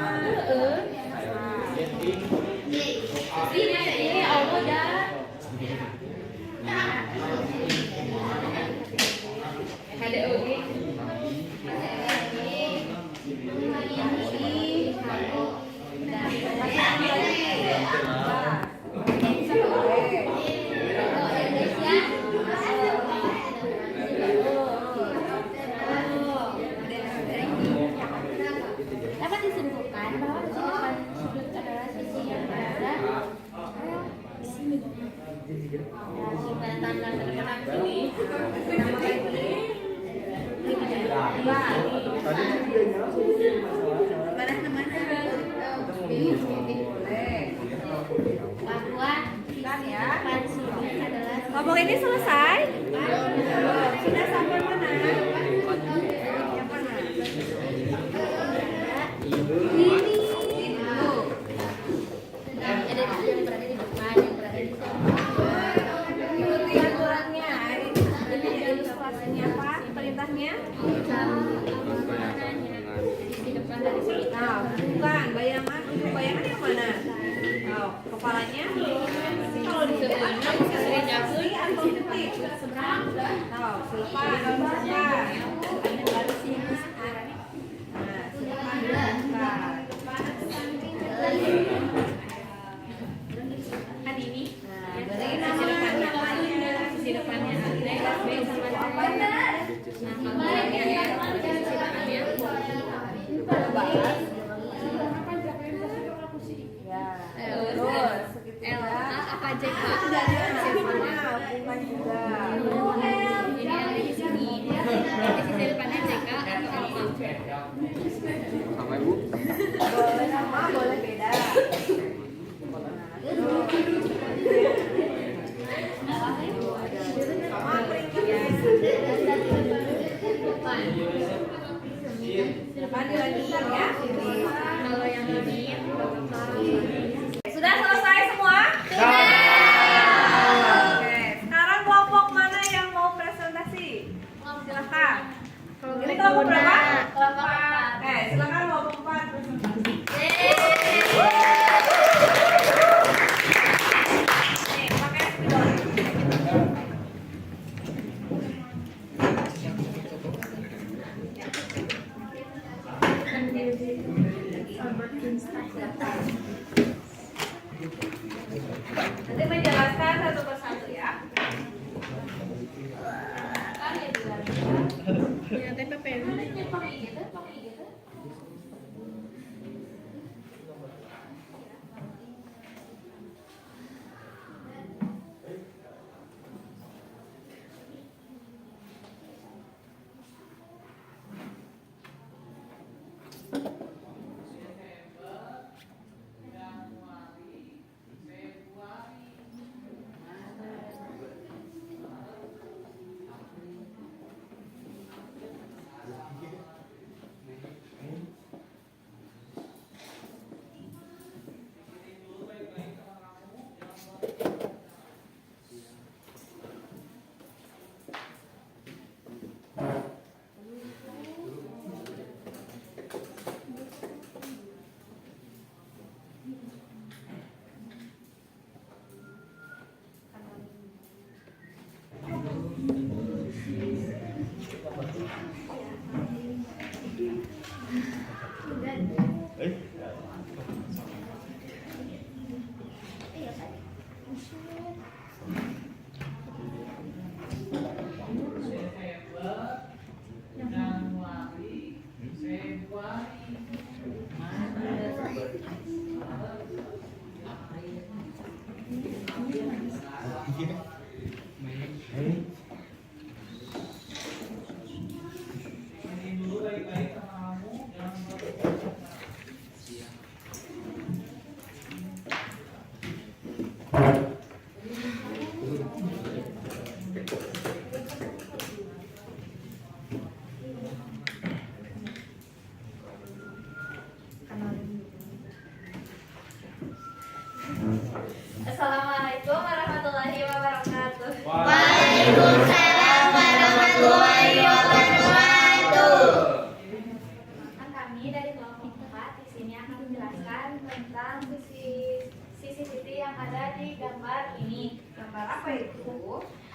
[SPEAKER 3] Ini Allah dah.
[SPEAKER 1] Ada oke.
[SPEAKER 3] Dapat disimpulkan bahwa di depan sudut adalah sisi yang berada. Tanda terdepan sini. Bahwa
[SPEAKER 1] Kan ya.
[SPEAKER 3] depan sini adalah
[SPEAKER 1] Ngomong ini selesai? Sudah sampai mana? Yang mana?
[SPEAKER 3] ada yang berada di depan, yang berada di samping.
[SPEAKER 1] Ikuti aturannya. Ini ilustrasinya apa? Perintahnya?
[SPEAKER 3] Di depan dari sini.
[SPEAKER 1] Nah, bukan bayangan. Untuk bayangan yang mana? Oh, kepalanya? Kalau di depan bisa sering atau titik. Nah, selepan, selepan. Baru sini. Nah, selepan belakang.
[SPEAKER 3] Kan ini.
[SPEAKER 1] Nah, beri namanya.
[SPEAKER 3] Sisi depannya ada B sama C. Nah, kalau yang sisi depannya
[SPEAKER 1] Bahas. Ya, terus
[SPEAKER 3] L
[SPEAKER 1] segitiga.
[SPEAKER 3] A apa J K?
[SPEAKER 1] Nah, bukan juga.
[SPEAKER 3] Ini ada di sini. Di sisi depannya J K atau L A.
[SPEAKER 6] Sama ibu.
[SPEAKER 1] Boleh sama, boleh beda. Sama peringkatnya. Depan dilanjutkan ya.
[SPEAKER 3] Kalau yang ini
[SPEAKER 1] Sudah selesai semua? Oke, sekarang kelompok mana yang mau presentasi? Silakan. Ini kelompok berapa?
[SPEAKER 3] kelompok 4.
[SPEAKER 1] Silakan kelompok 4 presentasi. Nih, pakai spidol. Nanti menjelaskan satu persatu ya.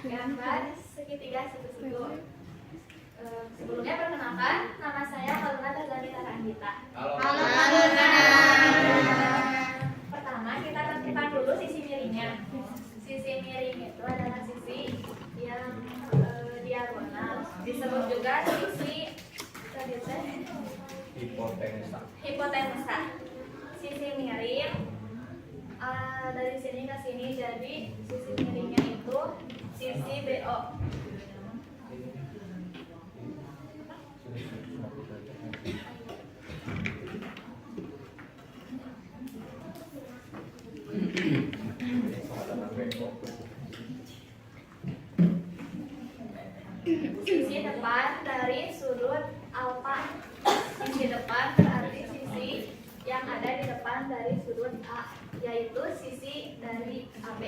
[SPEAKER 3] Gambar segitiga siku-siku. Sebelumnya perkenalkan, nama saya Haluna Tazanita Randita. Pertama kita tentukan dulu sisi miringnya. Sisi miring itu adalah sisi yang diagonal. Disebut juga sisi hipotenusa. Sisi miring dari sini ke sini, jadi sisi miringnya itu sisi BO. Sisi depan dari sudut alfa. Sisi depan berarti sisi yang ada di depan dari sudut A, yaitu sisi dari AB.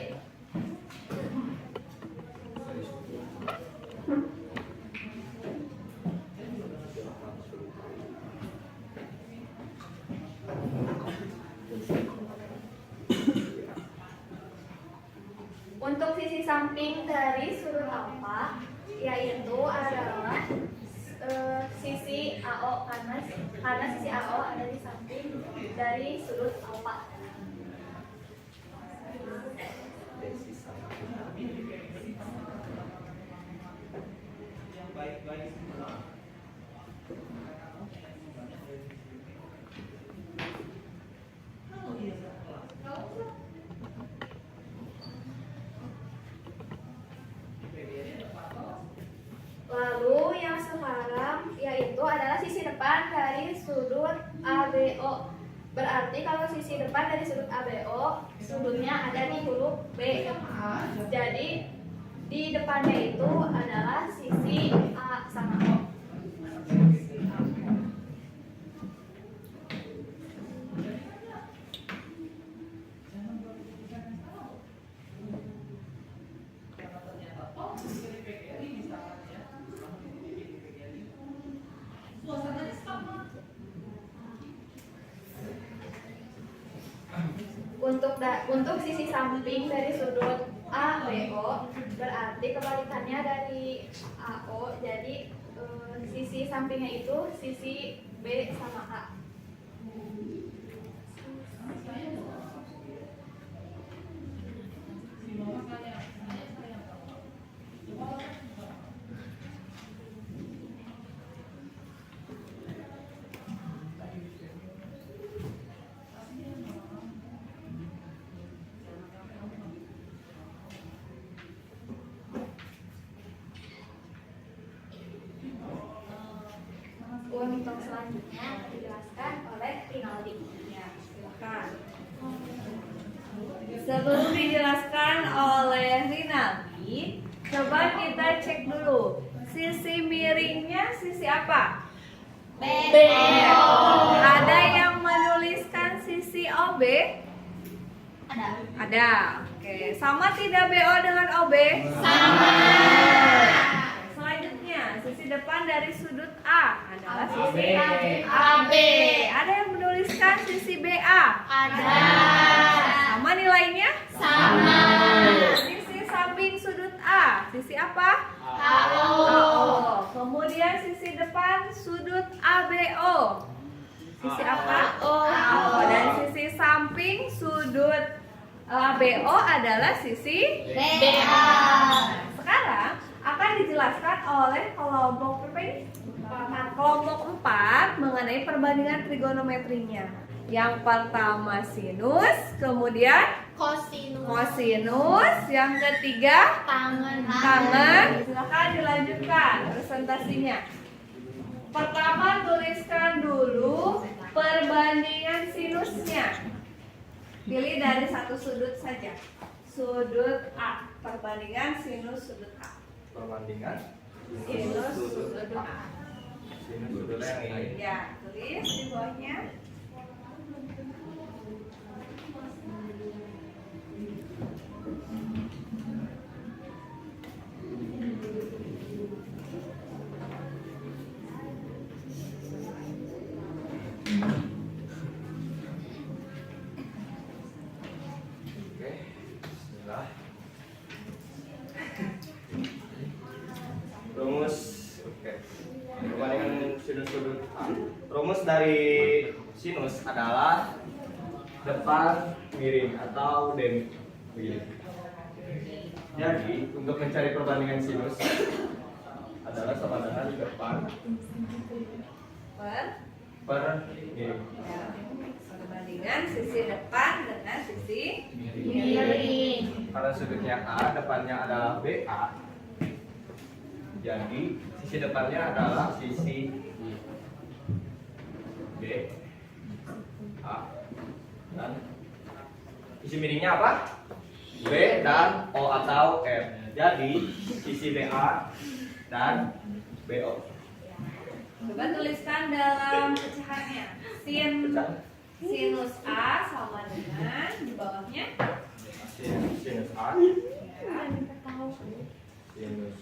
[SPEAKER 3] Untuk sisi samping dari sudut alfa yaitu adalah sisi AO, karena sisi AO ada di samping dari sudut alfa. Lalu yang sekarang yaitu adalah sisi depan dari sudut ABO. Berarti kalau sisi depan dari sudut ABO, sudutnya ada di huruf B. Jadi di depannya itu adalah sisi A sama O. Untuk sisi samping dari sudut ABO berarti kebalikannya dari AO, jadi sisi sampingnya itu sisi B sama A. Untuk selanjutnya dijelaskan oleh Rinaldi.
[SPEAKER 1] Ya, silakan. Sebelum dijelaskan oleh Rinaldi, coba kita cek dulu. Sisi miringnya sisi apa?
[SPEAKER 3] BO.
[SPEAKER 1] Ada yang menuliskan sisi OB? Ada. Oke, sama tidak BO dengan OB?
[SPEAKER 3] Sama.
[SPEAKER 1] Selanjutnya, sisi depan dari sudut A adalah sisi
[SPEAKER 3] AB.
[SPEAKER 1] Ada yang menuliskan sisi BA?
[SPEAKER 3] Ada.
[SPEAKER 1] Sama nilainya?
[SPEAKER 3] Sama.
[SPEAKER 1] Sisi samping sudut A, sisi apa?
[SPEAKER 3] AO.
[SPEAKER 1] Kemudian sisi depan sudut ABO. Sisi apa? AO. Dan sisi samping sudut ABO adalah sisi
[SPEAKER 3] BA.
[SPEAKER 1] Sekarang akan dijelaskan oleh kelompok kelompok 4 mengenai perbandingan trigonometrinya. Yang pertama sinus, kemudian kosinus, yang ketiga tangen. Silakan dilanjutkan presentasinya. Pertama tuliskan dulu perbandingan sinusnya. Pilih dari satu sudut saja. Sudut A, perbandingan sinus sudut A.
[SPEAKER 6] Perbandingan
[SPEAKER 1] Sinus sudut A.
[SPEAKER 6] sinus sudutnya yang ini.
[SPEAKER 1] Ya, tulis di bawahnya.
[SPEAKER 6] Oke, bismillah. sudut A. Rumus dari sinus adalah depan miring atau demi begini. Jadi untuk mencari perbandingan sinus adalah sama dengan depan per miring.
[SPEAKER 1] Ya, perbandingan sisi depan dengan sisi
[SPEAKER 2] Miring.
[SPEAKER 6] Karena sudutnya A, depannya adalah BA. Jadi sisi depannya adalah sisi B A dan sisi miringnya apa? B dan O atau R. Jadi sisi BA dan BO.
[SPEAKER 1] Coba tuliskan dalam pecahannya. Sinus A sama dengan di bawahnya
[SPEAKER 6] Sinus A,
[SPEAKER 1] ya,
[SPEAKER 6] sinus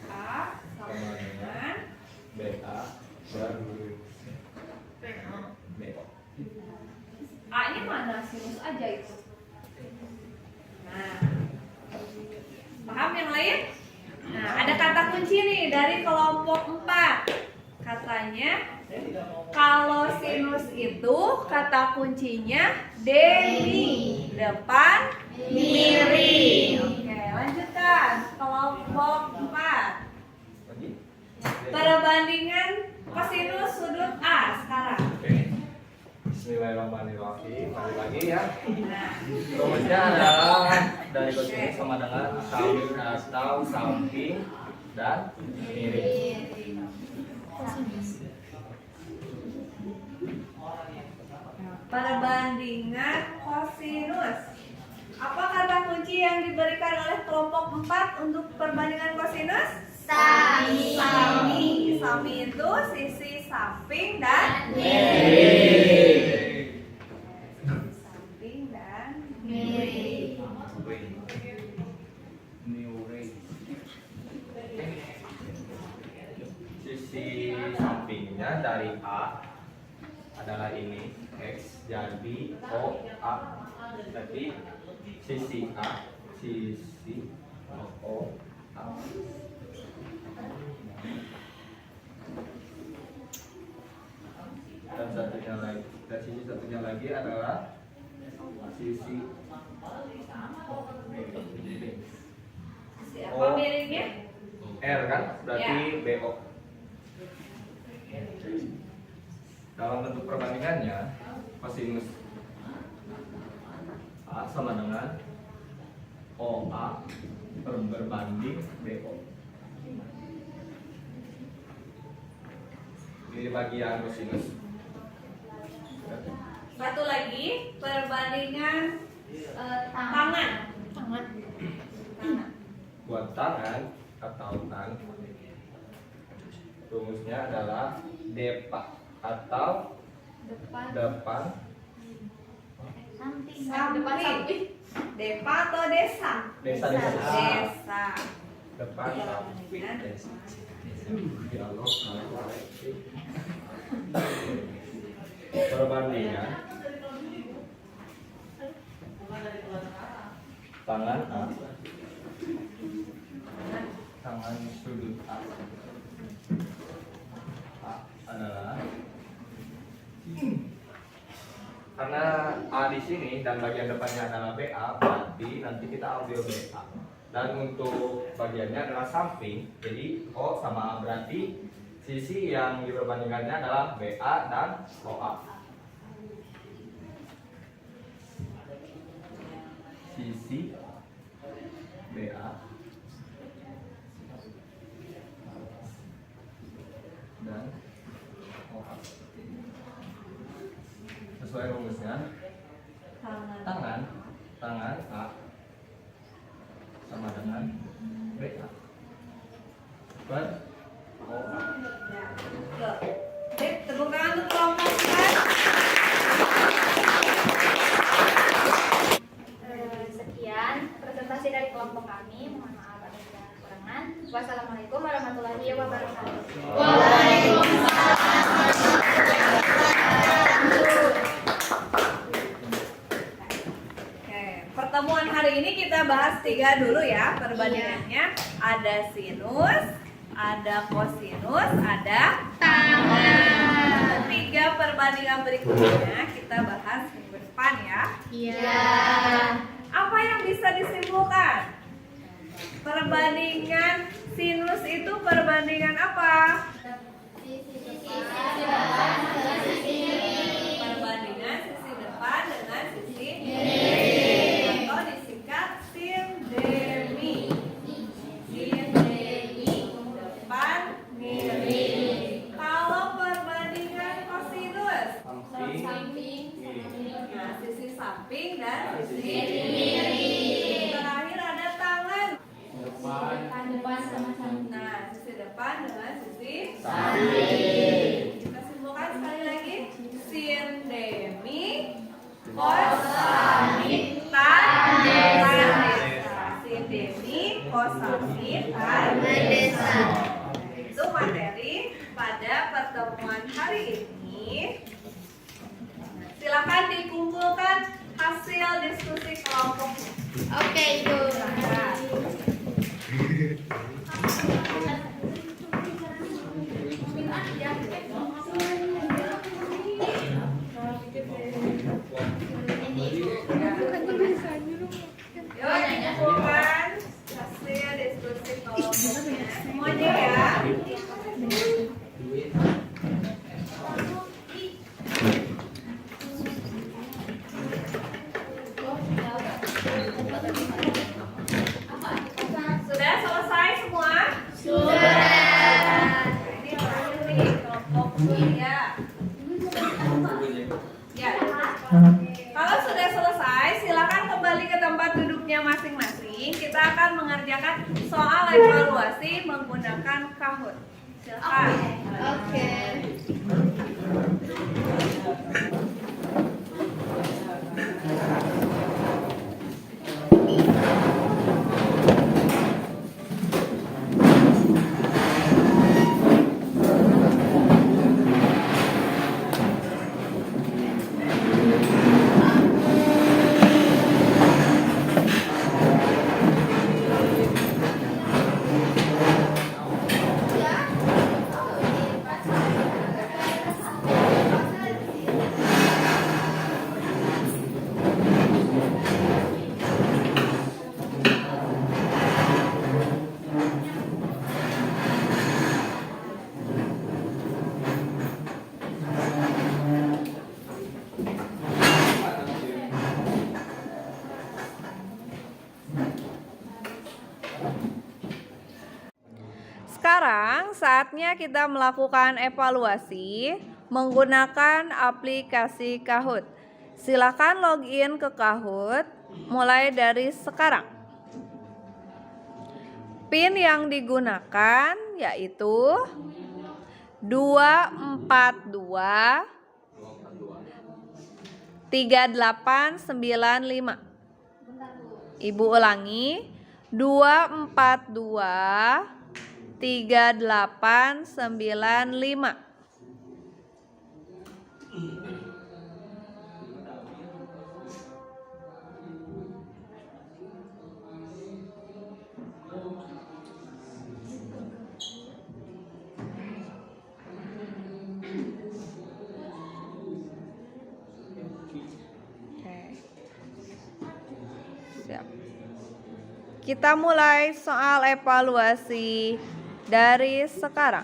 [SPEAKER 6] A
[SPEAKER 1] A sama dengan
[SPEAKER 6] BA per BO.
[SPEAKER 1] A nya mana? Sinus aja itu. Nah, paham yang lain? Nah, ada kata kunci nih dari kelompok 4. Katanya kalau sinus itu kata kuncinya demi, depan miring. Oke, lanjutkan. Kelompok 4.
[SPEAKER 6] Lagi?
[SPEAKER 1] Perbandingan kosinus sudut A sekarang.
[SPEAKER 6] Oke. Bismillahirrahmanirrahim. Balik lagi ya.
[SPEAKER 1] Nah,
[SPEAKER 6] Rumusnya adalah dari kosinus sama dengan samping atau samping dan miring.
[SPEAKER 1] perbandingan kosinus. Apa kata kunci yang diberikan oleh kelompok 4 untuk perbandingan kosinus?
[SPEAKER 2] Samping.
[SPEAKER 1] Samping. Samping itu sisi samping dan
[SPEAKER 6] Miring.
[SPEAKER 1] samping dan
[SPEAKER 2] Miring.
[SPEAKER 6] Sisi sampingnya dari A adalah ini X, jadi O A. Jadi sisi A, sisi O A. Dan satunya lagi, dan sisi satunya lagi adalah sisi miring.
[SPEAKER 1] apa miringnya?
[SPEAKER 6] R kan berarti BO. Dalam bentuk perbandingannya kosinus A sama dengan OA berbanding BO. Ini bagian kosinus.
[SPEAKER 1] Satu lagi perbandingan tangan. Tangan.
[SPEAKER 6] Buat tangan atau tan, rumusnya adalah depa atau depan
[SPEAKER 2] Samping.
[SPEAKER 1] Samping. Depa atau desa?
[SPEAKER 6] desa.
[SPEAKER 1] Desa.
[SPEAKER 6] Depan samping desa. Ya Allah, perbandingan tangan A, tangan sudut A adalah karena A di sini dan bagian depannya adalah BA, berarti nanti kita ambil BA. Dan untuk bagiannya adalah samping, jadi O sama A, berarti sisi yang diperbandingannya adalah BA dan OA. Sisi BA dan OA. Sesuai rumusnya, tangan A sama dengan BA per OA.
[SPEAKER 1] Oke, tepuk tangan untuk kelompok 4.
[SPEAKER 3] Sekian presentasi dari kelompok kami. Mohon maaf apabila ada kekurangan. Wassalamualaikum warahmatullahi wabarakatuh.
[SPEAKER 1] Oke, pertemuan hari ini kita bahas 3 dulu ya perbandingannya. Ada sinus, ada kosinus, ada tangen. 3 perbandingan berikutnya kita bahas minggu depan ya.
[SPEAKER 2] Iya.
[SPEAKER 1] Apa yang bisa disimpulkan? Perbandingan sinus itu perbandingan apa? Perbandingan sisi depan dengan sisi kiri atau disingkat sindemi. Sindemi depan kiri. Kalau perbandingan kosinus, nah, sisi samping dan sisi kiri. Terakhir ada tangan. Nah, sisi depan dengan sisi samping. Kita simpulkan sekali lagi. Sindemi kosamit tandesa. Sindemi kosamit tandesa. Itu materi pada pertemuan hari ini. Silakan dikumpulkan hasil diskusi kelompok.
[SPEAKER 2] Oke, Ibu.
[SPEAKER 1] Yuk dikumpulkan hasil diskusi kelompoknya. Semuanya ya. Sudah selesai semua?
[SPEAKER 2] Sudah.
[SPEAKER 1] Ini terakhir nih kelompok ya. Ya. Kalau sudah selesai, silakan kembali ke tempat duduknya masing-masing. Kita akan mengerjakan soal evaluasi menggunakan Kahoot. Silakan.
[SPEAKER 2] Oke.
[SPEAKER 1] Sekarang saatnya kita melakukan evaluasi menggunakan aplikasi Kahoot. Silakan login ke Kahoot mulai dari sekarang. PIN yang digunakan yaitu 242 3895. Ibu ulangi 242 3895. Siap. Kita mulai soal evaluasi dari sekarang.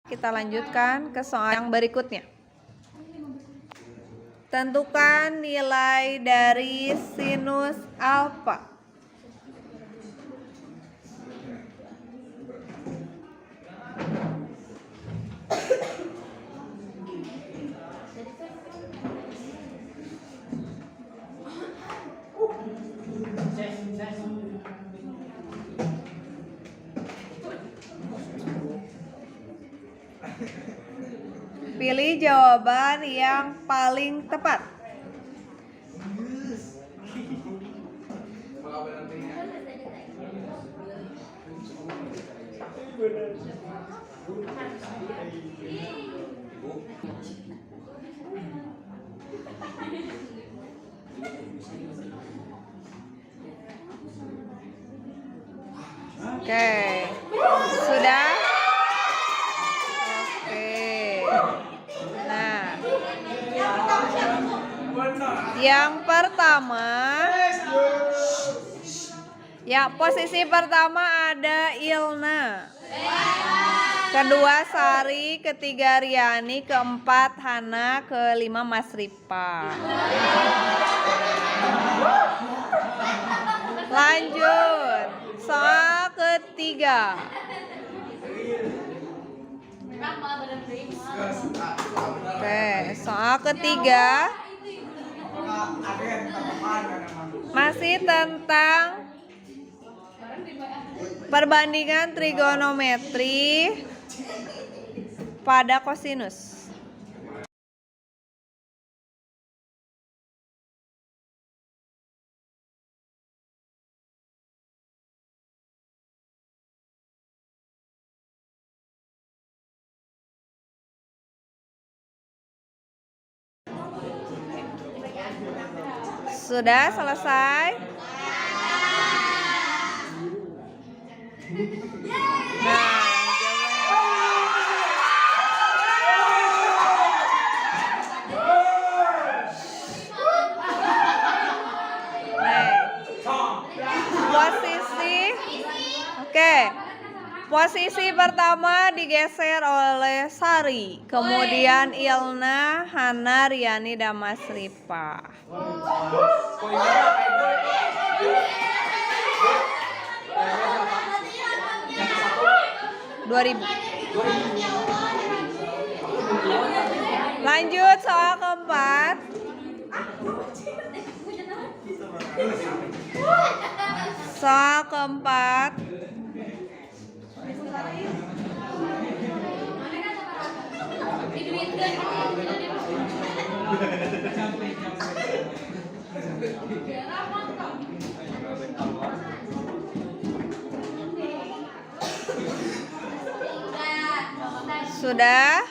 [SPEAKER 1] Kita lanjutkan ke soal yang berikutnya. Tentukan nilai dari sinus alfa. Pilih jawaban yang paling tepat. Oke, sudah? Oke. Nah, yang pertama, ya posisi pertama ada Ilna, kedua Sari, ketiga Riani, keempat Hana, kelima Mas Ripa. Lanjut, soal ketiga. Oke, soal ketiga masih tentang perbandingan trigonometri pada kosinus. Sudah selesai? Nah, posisi pertama digeser oleh Sari, kemudian Ilna, Hana, Riani, dan Mas Ripa. 2000. Lanjut soal keempat. Soal keempat. Sudah?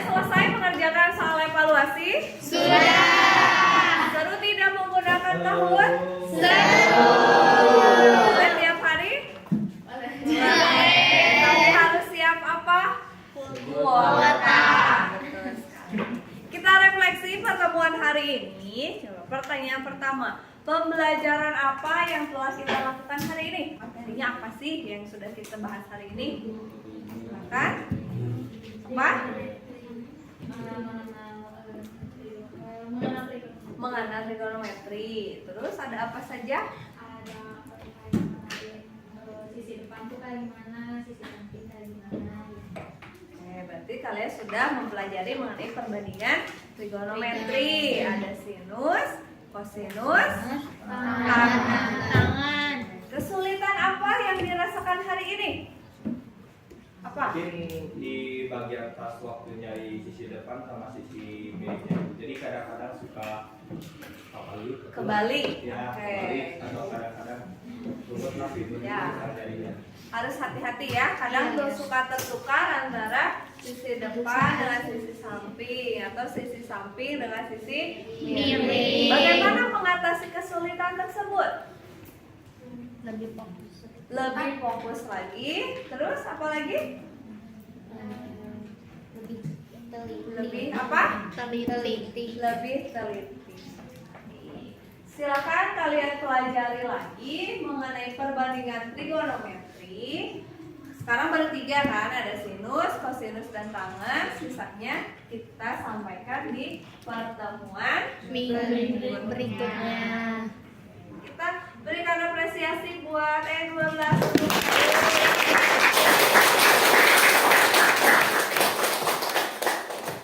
[SPEAKER 1] Selesai mengerjakan soal evaluasi? Sudah. Seru tidak menggunakan tahun? Seru. Boleh tiap hari? Boleh. Tapi harus siap apa? Kuota. Betul sekali. Kita refleksi pertemuan hari ini. Coba pertanyaan pertama. Pembelajaran apa yang telah kita lakukan hari ini? Materinya apa sih yang sudah kita bahas hari ini? Silakan. Apa? Mengenal trigonometri. Terus ada apa saja?
[SPEAKER 3] Ada sisi depan tuh kayak gimana, sisi samping kayak gimana.
[SPEAKER 1] Oke, berarti kalian sudah mempelajari mengenai perbandingan trigonometri. Ada sinus, kosinus,
[SPEAKER 2] Tangan.
[SPEAKER 1] Kesulitan apa yang dirasakan hari ini? Apa?
[SPEAKER 6] Mungkin di bagian atas waktu nyari sisi depan sama sisi miringnya. Jadi kadang-kadang suka
[SPEAKER 1] Kebalik.
[SPEAKER 6] Ya,
[SPEAKER 1] Oke.
[SPEAKER 6] kebalik atau kadang-kadang rumput tapi
[SPEAKER 1] Ya.
[SPEAKER 6] jadinya.
[SPEAKER 1] Harus hati-hati ya. Kadang tuh suka tertukar antara sisi depan dengan sisi samping atau sisi samping dengan sisi
[SPEAKER 2] Miring.
[SPEAKER 1] Bagaimana mengatasi kesulitan tersebut?
[SPEAKER 2] Lebih fokus.
[SPEAKER 1] Lebih fokus lagi. Terus apa lagi?
[SPEAKER 2] Lebih teliti.
[SPEAKER 1] Lebih apa?
[SPEAKER 2] Teliti.
[SPEAKER 1] Lebih teliti. Silakan kalian pelajari lagi mengenai perbandingan trigonometri. Sekarang baru 3 kan, ada sinus, kosinus, dan tangen. Sisanya kita sampaikan di pertemuan
[SPEAKER 2] Minggu berikutnya.
[SPEAKER 1] Kita berikan apresiasi buat E12.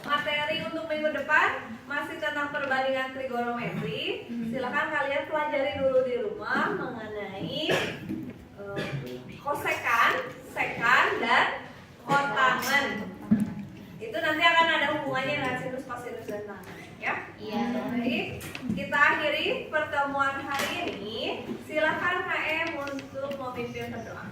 [SPEAKER 1] Materi untuk minggu depan masih tentang perbandingan trigonometri. Silakan kalian pelajari dulu di rumah mengenai kosekan, sekan, dan kotangen. Itu nanti akan ada hubungannya dengan sinus, kosinus, dan tangen, ya.
[SPEAKER 2] Iya.
[SPEAKER 1] Baik, kita akhiri pertemuan hari ini. Silakan HM untuk memimpin berdoa.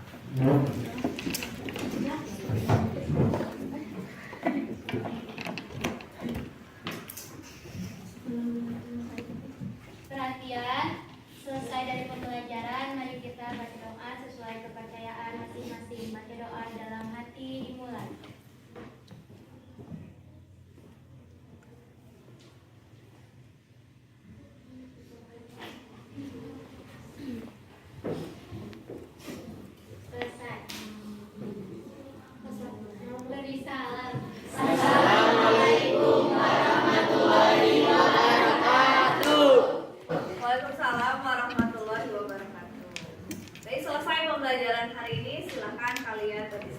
[SPEAKER 3] Perhatian, selesai dari pembelajaran, mari kita baca doa sesuai kepercayaan masing-masing. Baca doa dalam hati dimulai. Selesai. Beri salam.
[SPEAKER 1] Waalaikumsalam warahmatullahi wabarakatuh. Baik, selesai pembelajaran hari ini. Silakan kalian beristirahat.